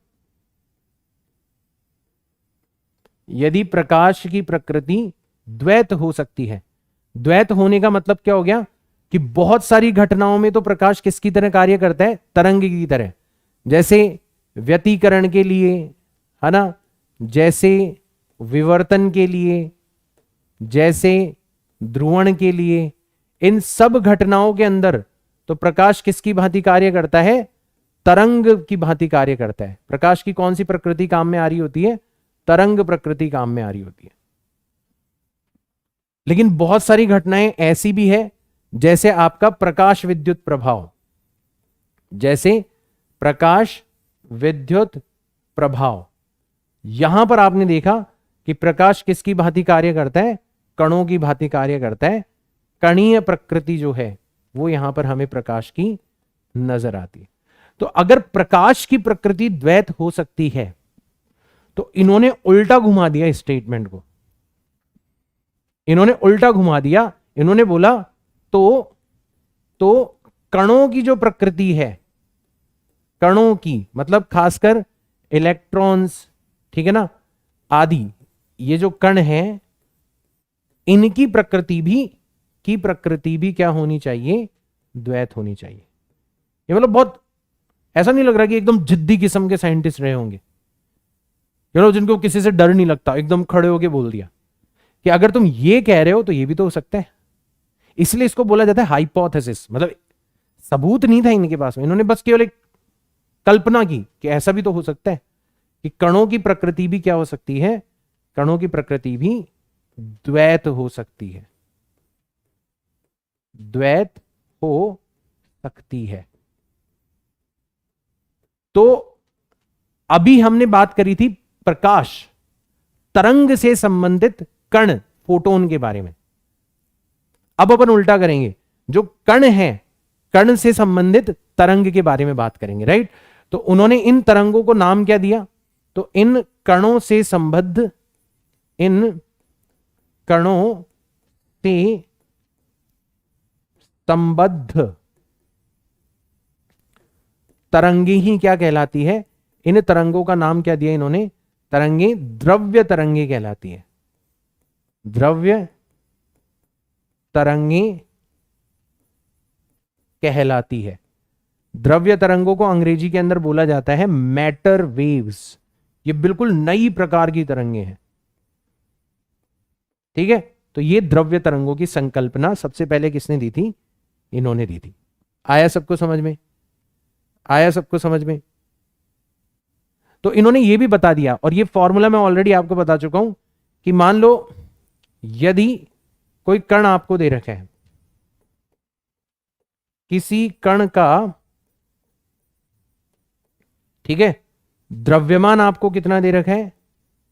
S1: यदि प्रकाश की प्रकृति द्वैत हो सकती है, द्वैत होने का मतलब क्या हो गया कि बहुत सारी घटनाओं में तो प्रकाश किसकी तरह कार्य करता है, तरंग की तरह। जैसे व्यतिकरण के लिए, है ना, जैसे विवर्तन के लिए, जैसे ध्रुवण के लिए, इन सब घटनाओं के अंदर तो प्रकाश किसकी भांति कार्य करता है, तरंग की भांति कार्य करता है। प्रकाश की कौन सी प्रकृति काम में आ रही होती है, तरंग प्रकृति काम में आ रही होती है। लेकिन बहुत सारी घटनाएं ऐसी भी है, जैसे आपका प्रकाश विद्युत प्रभाव, जैसे प्रकाश विद्युत प्रभाव, यहां पर आपने देखा कि प्रकाश किसकी भांति कार्य करता है, कणों की भांति कार्य करता है। कणीय प्रकृति जो है वो यहां पर हमें प्रकाश की नजर आती है। तो अगर प्रकाश की प्रकृति द्वैत हो सकती है, तो इन्होंने उल्टा घुमा दिया इस स्टेटमेंट को, इन्होंने उल्टा घुमा दिया। इन्होंने बोला तो कणों की जो प्रकृति है, कणों की मतलब खासकर इलेक्ट्रॉन्स, ठीक है ना, आदि, ये जो कण हैं, इनकी प्रकृति भी क्या होनी चाहिए, द्वैत होनी चाहिए। ये मतलब बहुत ऐसा नहीं लग रहा कि एकदम जिद्दी किस्म के साइंटिस्ट रहे होंगे, जिनको किसी से डर नहीं लगता, एकदम खड़े होके बोल दिया कि अगर तुम ये कह रहे हो तो ये भी तो हो सकता है। इसलिए इसको बोला जाता है हाइपोथेसिस, मतलब सबूत नहीं था इनके पास में, इन्होंने बस केवल एक कल्पना की कि ऐसा भी तो हो सकता है कि कणों की प्रकृति भी क्या हो सकती है, कणों की प्रकृति भी द्वैत हो सकती है, द्वैत हो सकती है। तो अभी हमने बात करी थी प्रकाश तरंग से संबंधित कण, फोटोन के बारे में। अब अपन उल्टा करेंगे, जो कण है, कण से संबंधित तरंग के बारे में बात करेंगे, राइट। तो उन्होंने इन तरंगों को नाम क्या दिया, तो इन कणों से संबद्ध, इन कणों से संबद्ध तरंगे ही क्या कहलाती है, इन तरंगों का नाम क्या दिया इन्होंने, तरंगे द्रव्य तरंगे कहलाती है, द्रव्य तरंगे कहलाती है। द्रव्य तरंगों को अंग्रेजी के अंदर बोला जाता है मैटर वेव्स। ये बिल्कुल नई प्रकार की तरंगे हैं, ठीक है। तो ये द्रव्य तरंगों की संकल्पना सबसे पहले किसने दी थी, इन्होंने दी थी। आया सबको समझ में, आया सबको समझ में। तो इन्होंने ये भी बता दिया, और ये फॉर्मूला मैं ऑलरेडी आपको बता चुका हूं कि मान लो यदि कोई कण आपको दे रखा है, किसी कण का, ठीक है, द्रव्यमान आपको कितना दे रखा है,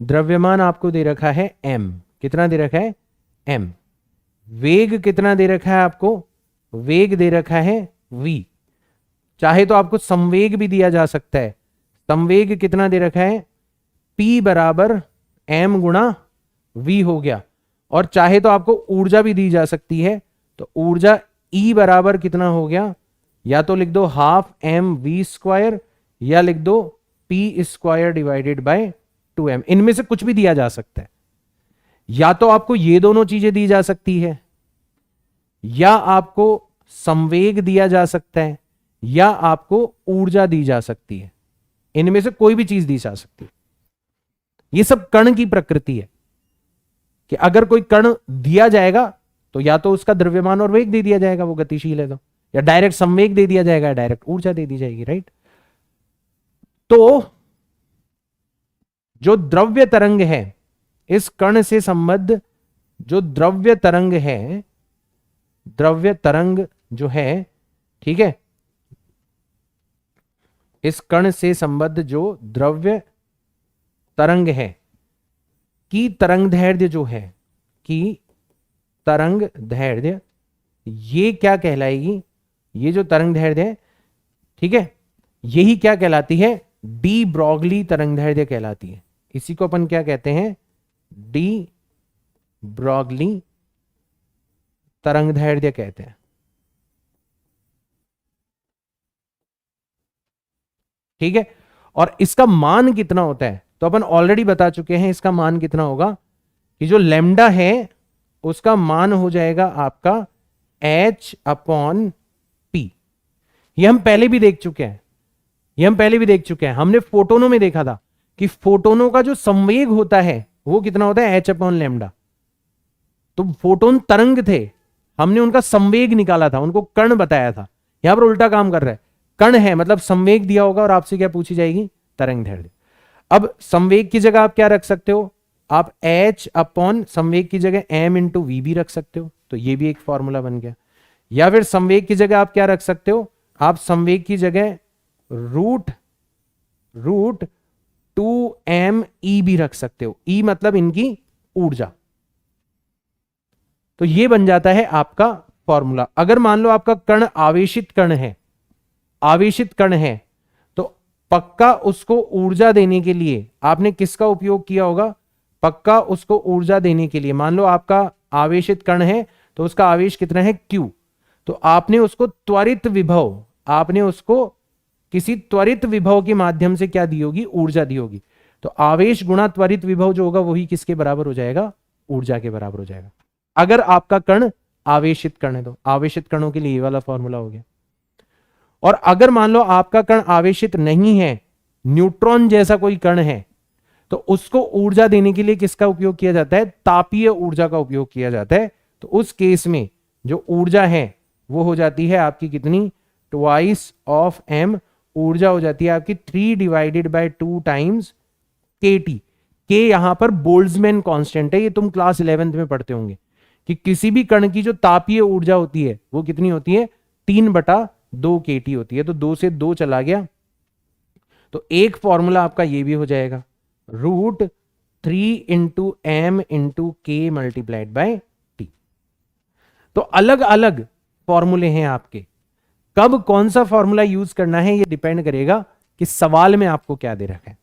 S1: द्रव्यमान आपको दे रखा है m, कितना दे रखा है m, वेग कितना दे रखा है आपको, वेग दे रखा है v, चाहे तो आपको संवेग भी दिया जा सकता है, संवेग कितना दे रखा है p बराबर m गुणा v हो गया, और चाहे तो आपको ऊर्जा भी दी जा सकती है, तो ऊर्जा E बराबर कितना हो गया, या तो लिख दो हाफ एम वी स्क्वायर या लिख दो P square divided by 2m, इनमें से कुछ भी दिया जा सकता है, या तो आपको ये दोनों चीजें दी जा सकती है, या आपको संवेग दिया जा सकता है, या आपको ऊर्जा दी जा सकती है, इनमें से कोई भी चीज दी जा सकती है। ये सब कण की प्रकृति है कि अगर कोई कण दिया जाएगा तो या तो उसका द्रव्यमान और वेग दे दिया जाएगा, वो गतिशील है तो, या डायरेक्ट संवेग दे दिया जाएगा, डायरेक्ट ऊर्जा दे दी जाएगी, राइट। तो जो द्रव्य तरंग है, इस कण से संबद्ध जो द्रव्य तरंग है, द्रव्य तरंग जो है, ठीक है, इस कण से संबद्ध जो द्रव्य तरंग है की तरंग दैर्ध्य जो है, की तरंग दैर्ध्य, ये क्या कहलाएगी, ये जो तरंग दैर्ध्य है, ठीक है, यही क्या कहलाती है, डी ब्रॉगली तरंग दैर्ध्य कहलाती है। इसी को अपन क्या कहते हैं, डी ब्रॉगली तरंग दैर्ध्य कहते हैं, ठीक है। और इसका मान कितना होता है, तो अपन ऑलरेडी बता चुके हैं, इसका मान कितना होगा कि जो लैम्डा है उसका मान हो जाएगा आपका h अपॉन पी। ये हम पहले भी देख चुके हैं, ये हम पहले भी देख चुके हैं, हमने फोटोनों में देखा था कि फोटोनों का जो संवेग होता है वो कितना होता है, h अपॉन लैम्डा। तो फोटोन तरंग थे, हमने उनका संवेग निकाला था, उनको कण बताया था। यहां पर उल्टा काम कर रहा है, कण है मतलब संवेग दिया होगा और आपसे क्या पूछी जाएगी, तरंग दैर्ध्य। अब संवेग की जगह आप क्या रख सकते हो, आप h अपॉन संवेग की जगह m इंटू वी भी रख सकते हो, तो ये भी एक फॉर्मूला बन गया। या फिर संवेग की जगह आप क्या रख सकते हो, आप संवेग की जगह रूट 2m e भी रख सकते हो, e मतलब इनकी ऊर्जा। तो ये बन जाता है आपका फॉर्मूला। अगर मान लो आपका कण आवेशित कण है, आवेशित कण है, तो पक्का उसको ऊर्जा देने के लिए आपने किसका उपयोग किया होगा, पक्का उसको ऊर्जा देने के लिए, मान लो आपका आवेशित कण है तो उसका आवेश कितना है Q, तो आपने उसको त्वरित विभव, आपने उसको किसी त्वरित विभव के माध्यम से क्या दी होगी, ऊर्जा दी होगी। तो आवेश गुणा त्वरित विभव जो होगा वही किसके बराबर हो जाएगा, ऊर्जा के बराबर हो जाएगा। अगर आपका कण आवेशित कण है तो आवेशित कणों के लिए ये वाला फॉर्मूला हो गया। और अगर मान लो आपका कण आवेशित नहीं है, न्यूट्रॉन जैसा कोई कण है, तो उसको ऊर्जा देने के लिए किसका उपयोग किया जाता है, तापीय ऊर्जा का उपयोग किया जाता है। तो उस केस में जो ऊर्जा है वो हो जाती है आपकी कितनी, ट्वाइस ऑफ m, ऊर्जा हो जाती है आपकी 3 डिवाइडेड बाय 2 टाइम्स kT। के यहां पर बोल्ट्जमैन कांस्टेंट है, ये तुम क्लास 11th में पढ़ते होंगे कि किसी भी कण की जो तापीय ऊर्जा होती है वो कितनी होती है, 3/2 kT होती है। तो 2 से 2 चला गया, तो एक फॉर्मूला आपका ये भी हो जाएगा, रूट 3 इंटू एम इंटू के मल्टीप्लाइड बाय टी। तो अलग अलग फॉर्मूले हैं आपके, कब कौन सा फॉर्मूला यूज करना है ये डिपेंड करेगा कि सवाल में आपको क्या दे रखा है,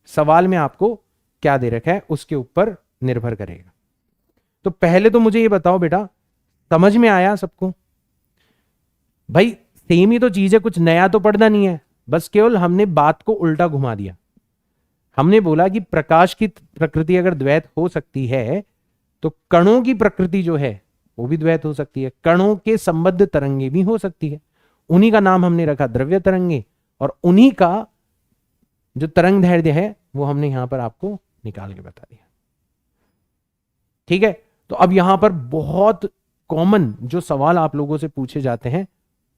S1: सवाल में आपको क्या दे रखा है उसके ऊपर निर्भर करेगा। तो पहले तो मुझे ये बताओ बेटा, समझ में आया सबको? भाई सेम ही तो चीज है, कुछ नया तो पढ़ना नहीं है, बस केवल हमने बात को उल्टा घुमा दिया। हमने बोला कि प्रकाश की प्रकृति अगर द्वैत हो सकती है तो कणों की प्रकृति जो है वो भी द्वैत हो सकती है, कणों के संबद्ध तरंगे भी हो सकती है। उन्हीं का नाम हमने रखा द्रव्य तरंगे, और उन्हीं का जो तरंग दैर्ध्य है वो हमने यहां पर आपको निकाल के बता दिया। ठीक है, तो अब यहां पर बहुत कॉमन जो सवाल आप लोगों से पूछे जाते हैं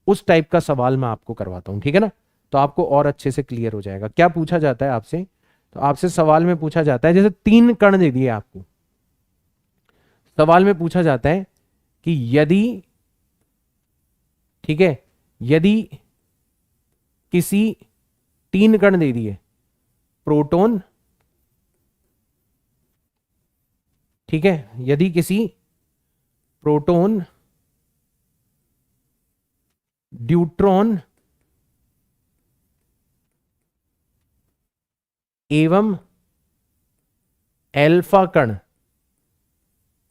S1: उस टाइप का सवाल मैं आपको करवाता हूं, ठीक है ना, तो आपको और अच्छे से क्लियर हो जाएगा। क्या पूछा जाता है आपसे, तो आपसे सवाल में पूछा जाता है, जैसे 3 कण दे दिए आपको, सवाल में पूछा जाता है कि यदि, ठीक है, यदि किसी 3 कण दे दिए, प्रोटॉन, ठीक है, यदि किसी प्रोटॉन, ड्यूट्रॉन एवं एल्फा कण,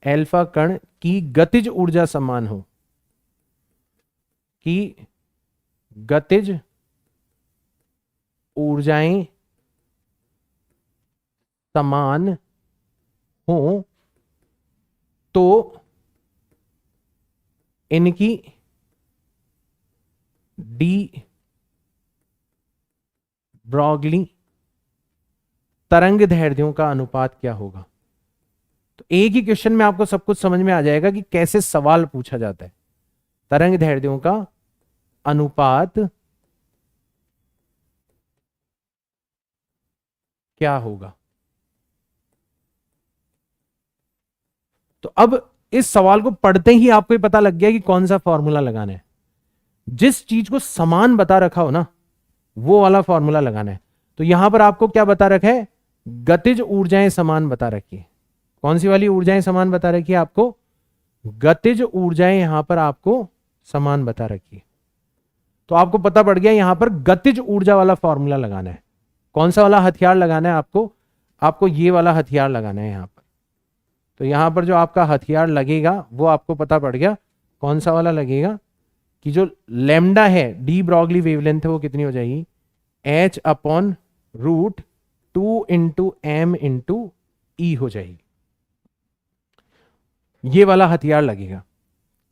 S1: एल्फा कण की गतिज ऊर्जा समान हो, कि गतिज ऊर्जाएं समान हो, तो इनकी डी ब्रॉगली तरंग दैर्ध्यों का अनुपात क्या होगा। तो एक ही क्वेश्चन में आपको सब कुछ समझ में आ जाएगा कि कैसे सवाल पूछा जाता है। तरंग दैर्ध्यों का अनुपात क्या होगा। तो अब इस सवाल को पढ़ते ही आपको ही पता लग गया कि कौन सा फॉर्मूला लगाना है। जिस चीज को समान बता रखा हो ना, वो वाला फॉर्मूला लगाना है। तो यहां पर आपको क्या बता रखा है, गतिज ऊर्जाएं समान बता रखी है। कौन सी वाली ऊर्जाएं समान बता रखी है आपको, गतिज ऊर्जाएं यहां पर आपको समान बता रखी है। तो आपको पता पड़ गया यहां पर गतिज ऊर्जा वाला फॉर्मूला लगाना है। कौन सा वाला हथियार लगाना है आपको ये वाला हथियार लगाना है यहां पर। तो यहां पर जो आपका हथियार लगेगा वो आपको पता पड़ गया कौन सा वाला लगेगा, कि जो लैम्डा है, डी ब्रॉगली वेवलेंथ है, वो कितनी हो जाएगी, h/√2 इंटू m इंटू ई हो जाएगी। ये वाला हथियार लगेगा,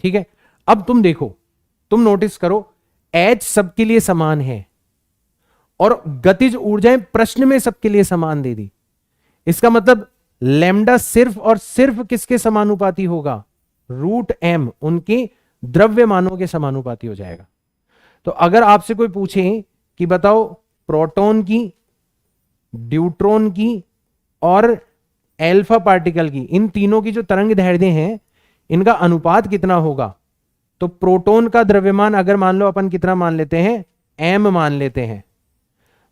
S1: ठीक है। अब तुम देखो, तुम नोटिस करो, h सबके लिए समान है और गतिज ऊर्जाएं प्रश्न में सबके लिए समान दे दी। इसका मतलब लैम्डा सिर्फ और सिर्फ किसके समानुपाती होगा, √m, उनके द्रव्यमानों के समानुपाती हो जाएगा। तो अगर आपसे कोई पूछे कि बताओ प्रोटॉन की, ड्यूट्रॉन की और एल्फा पार्टिकल की, इन तीनों की जो तरंग दैर्ध्य हैं, इनका अनुपात कितना होगा, तो प्रोटॉन का द्रव्यमान अगर मान लो अपन कितना मान लेते हैं, m मान लेते हैं,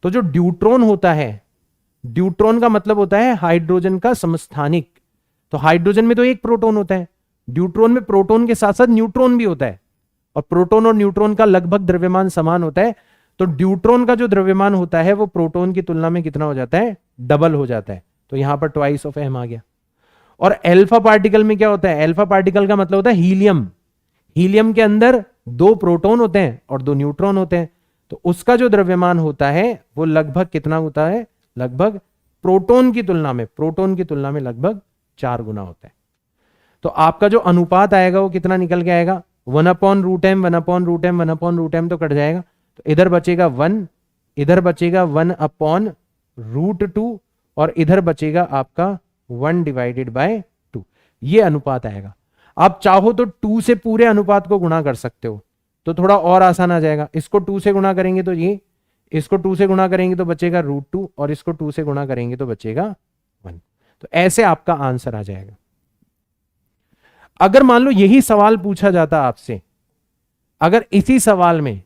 S1: तो जो ड्यूट्रॉन होता है, ड्यूट्रॉन का मतलब होता है हाइड्रोजन का समस्थानिक। तो हाइड्रोजन में तो एक प्रोटॉन होता है, ड्यूट्रॉन में प्रोटॉन के साथ साथ न्यूट्रॉन भी होता है, और प्रोटॉन और न्यूट्रॉन का लगभग द्रव्यमान समान होता है। तो ड्यूट्रॉन का जो द्रव्यमान होता है वो प्रोटॉन की तुलना में कितना हो जाता है, डबल हो जाता है। तो यहां पर ट्वाइस ऑफ m आ गया। और एल्फा पार्टिकल में क्या होता है, एल्फा पार्टिकल का मतलब होता है हीलियम। हीलियम के अंदर 2 प्रोटॉन होते हैं और 2 न्यूट्रॉन होते हैं। तो उसका जो द्रव्यमान होता है वो लगभग कितना होता है, लगभग प्रोटॉन की तुलना में लगभग 4 गुना होता है। तो आपका जो अनुपात आएगा वो कितना निकल के आएगा, 1/√m, 1/√m, 1/√m तो कट जाएगा। तो इधर बचेगा 1, इधर बचेगा 1/√2 और इधर बचेगा आपका 1/2। ये अनुपात आएगा। आप चाहो तो 2 से पूरे अनुपात को गुणा कर सकते हो, तो थोड़ा और आसान आ जाएगा। इसको 2 से गुणा करेंगे तो ये, इसको 2 से गुणा करेंगे तो बचेगा √2 और इसको 2 से गुणा करेंगे तो बचेगा 1। तो ऐसे आपका आंसर आ जाएगा। अगर मान लो यही सवाल पूछा जाता आपसे, अगर इसी सवाल में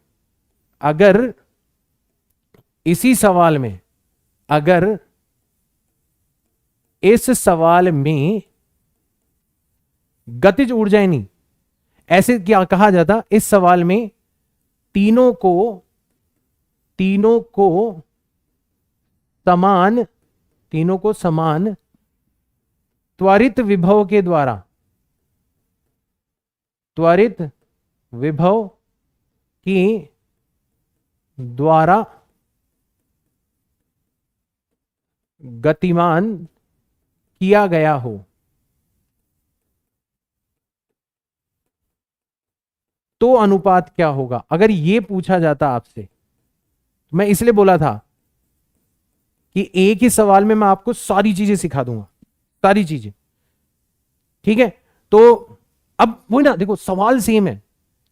S1: अगर इस सवाल में गतिज ऊर्जाएं नहीं, ऐसे क्या कहा जाता, इस सवाल में तीनों को समान त्वरित विभव के द्वारा, त्वरित विभव के द्वारा गतिमान किया गया हो, तो अनुपात क्या होगा। अगर यह पूछा जाता आपसे, मैं इसलिए बोला था कि एक ही सवाल में मैं आपको सारी चीजें सिखा दूंगा, सारी चीजें, ठीक है। तो अब वही ना, देखो सवाल सेम है।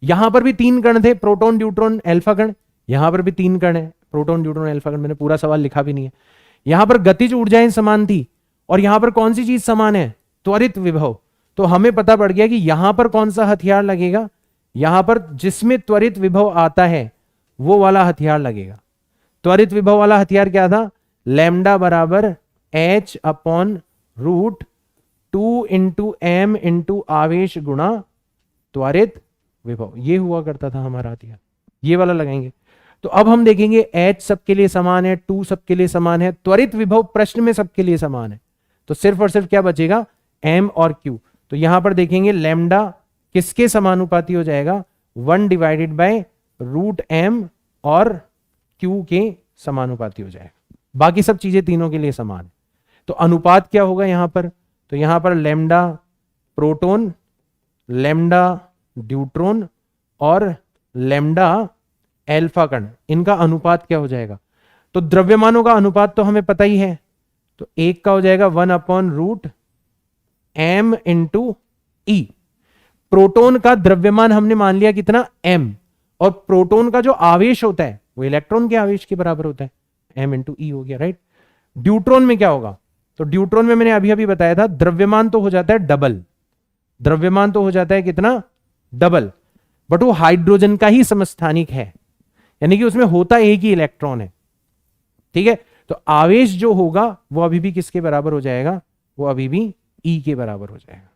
S1: यहां पर भी 3 कण थे, प्रोटॉन, ड्यूट्रॉन, एल्फा कण। यहां पर भी 3 कण है, प्रोटॉन, ड्यूट्रॉन, एल्फा कण। मैंने पूरा सवाल लिखा भी नहीं है। यहां पर गतिज ऊर्जाएं समान थी और यहां पर कौन सी चीज समान है, त्वरित विभव। तो हमें पता पड़ गया कि यहां पर कौन सा हथियार लगेगा, यहां पर जिसमें त्वरित विभव आता है वो वाला हथियार लगेगा। त्वरित विभव वाला हथियार क्या था, लैम्डा बराबर h upon root 2 into M into आवेश गुणा त्वरित विभव, ये हुआ करता था हमारा हथियार, ये वाला लगाएंगे। तो अब हम देखेंगे h सबके लिए समान है, 2 सबके लिए समान है, त्वरित विभव प्रश्न में सबके लिए समान है, तो सिर्फ और सिर्फ क्या बचेगा, m और q। तो यहां पर देखेंगे लैम्डा किसके समानुपाती हो जाएगा, 1 डिवाइडेड बाय रूट m और q के समानुपाती हो जाएगा। बाकी सब चीजें तीनों के लिए समान है। तो अनुपात क्या होगा यहां पर, तो यहां पर लैम्डा प्रोटॉन, लैम्डा ड्यूट्रॉन और लैम्डा एल्फा कण, इनका अनुपात क्या हो जाएगा। तो द्रव्यमानों का अनुपात तो हमें पता ही है, तो एक का हो जाएगा 1 अपॉन रूट m इंटू ई। प्रोटॉन का द्रव्यमान हमने मान लिया कितना, m, और प्रोटॉन का जो आवेश होता है वो इलेक्ट्रॉन के आवेश के बराबर होता है, m इंटू ई हो गया, राइट। ड्यूट्रॉन में क्या होगा, तो ड्यूट्रॉन में मैंने अभी अभी बताया था द्रव्यमान तो हो जाता है डबल, द्रव्यमान तो हो जाता है कितना, डबल, बट वो हाइड्रोजन का ही समस्थानिक है, यानी कि उसमें होता एक ही इलेक्ट्रॉन है, ठीक है। तो आवेश जो होगा वो अभी भी किसके बराबर हो जाएगा, वो अभी भी ई के बराबर हो जाएगा,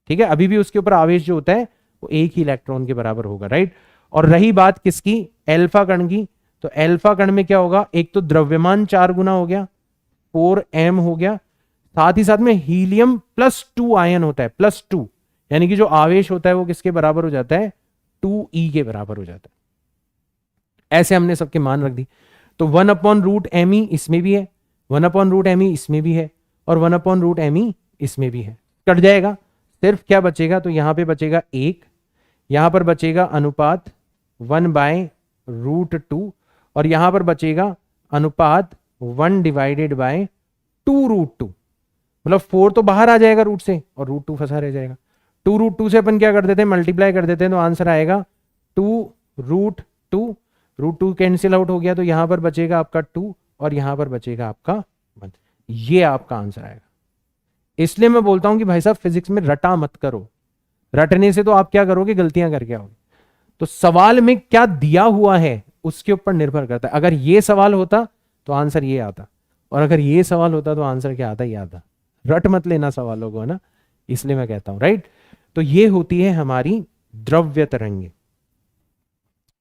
S1: ठीक है। अभी भी उसके ऊपर आवेश जो होता है वो एक ही इलेक्ट्रॉन के बराबर होगा, राइट। और रही बात किसकी, एल्फा कण की, तो एल्फा कण में क्या होगा, एक तो द्रव्यमान 4 गुना हो गया, 4m हो गया, साथ ही साथ में हीलियम +2 आयन होता है, +2, यानी कि जो आवेश होता है वो किसके बराबर हो जाता है, 2e के बराबर हो जाता है। ऐसे हमने सबके मान रख दी। तो 1 अपॉन रूट एम ई इसमें भी है, 1 अपॉन रूट एम ई इसमें भी है, और 1 अपॉन रूट एम ई इसमें भी है। कट जाएगा, सिर्फ क्या बचेगा, तो यहां पे बचेगा 1, यहां पर बचेगा अनुपात 1 बाय रूट 2, और यहां पर बचेगा अनुपात 1 डिवाइडेड बाय 2 रूट 2, मतलब 4 तो बाहर आ जाएगा रूट से और रूट 2 फंसा रह जाएगा। 2 रूट 2 से अपन क्या कर देते हैं, मल्टीप्लाई कर देते हैं, तो आंसर आएगा 2 रूट 2, रूट 2 कैंसिल आउट हो गया, तो यहां पर बचेगा आपका 2 और यहां पर बचेगा आपका 1, ये आपका आंसर आएगा। इसलिए मैं बोलता हूं कि भाई साहब फिजिक्स में रटा मत करो, रटने से तो आप क्या करोगे, गलतियां करके आओगे। तो सवाल में क्या दिया हुआ है उसके ऊपर निर्भर करता है। अगर ये सवाल होता तो आंसर ये आता, और अगर ये सवाल होता तो आंसर क्या आता, ये आता। रट मत लेना सवालों को, है ना, इसलिए मैं कहता हूं, राइट। तो ये होती है हमारी द्रव्य तरंगे,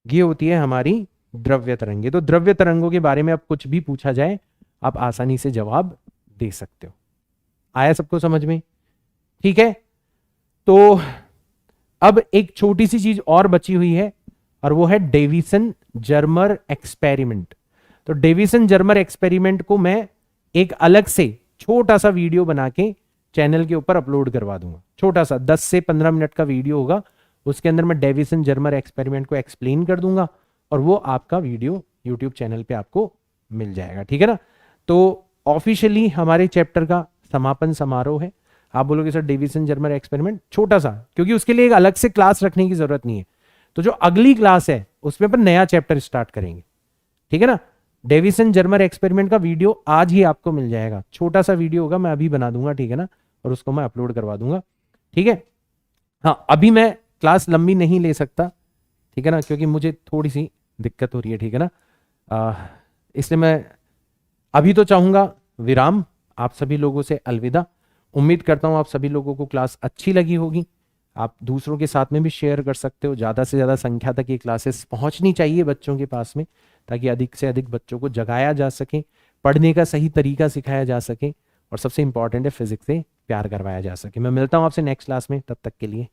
S1: ये होती है हमारी द्रव्य तरंगे। तो द्रव्य तरंगों के बारे में अब कुछ भी पूछा जाए आप आसानी से जवाब दे सकते हो। आया सबको समझ में, ठीक है। तो अब एक छोटी सी चीज और बची हुई है, और वो है डेविसन जर्मर एक्सपेरिमेंट। तो डेविसन जर्मर एक्सपेरिमेंट को मैं एक अलग से छोटा सा वीडियो बना के चैनल के ऊपर अपलोड करवा दूंगा, छोटा सा 10 से 15 मिनट का वीडियो होगा, उसके अंदर मैं डेविसन जर्मर एक्सपेरिमेंट को एक्सप्लेन कर दूंगा, और वो आपका वीडियो यूट्यूब चैनल पे आपको मिल जाएगा, ठीक है ना। तो ऑफिशियली हमारे चैप्टर का समापन समारोह है। आप बोलोगे सर डेविसन जर्मर एक्सपेरिमेंट छोटा सा, क्योंकि उसके लिए एक अलग से क्लास रखने की जरूरत नहीं है। तो जो अगली क्लास है उसमें अपन नया चैप्टर स्टार्ट करेंगे, ठीक है ना। डेविसन जर्मर एक्सपेरिमेंट का वीडियो आज ही आपको मिल जाएगा, छोटा सा वीडियो होगा, मैं अभी बना दूंगा, ठीक है ना, और उसको मैं अपलोड करवा दूंगा, ठीक है। हाँ, अभी मैं क्लास लंबी नहीं ले सकता, ठीक है ना, क्योंकि मुझे थोड़ी सी दिक्कत हो रही है, ठीक है ना। इसलिए मैं अभी तो चाहूंगा विराम, आप सभी लोगों से अलविदा। उम्मीद करता हूं आप सभी लोगों को क्लास अच्छी लगी होगी। आप दूसरों के साथ में भी शेयर कर सकते हो, ज़्यादा से ज़्यादा संख्या तक ये क्लासेस पहुंचनी चाहिए बच्चों के पास में, ताकि अधिक से अधिक बच्चों को जगाया जा सके, पढ़ने का सही तरीका सिखाया जा सके, और सबसे इंपॉर्टेंट है फिजिक्स से प्यार करवाया जा सके। मैं मिलता हूं आपसे नेक्स्ट क्लास में, तब तक के लिए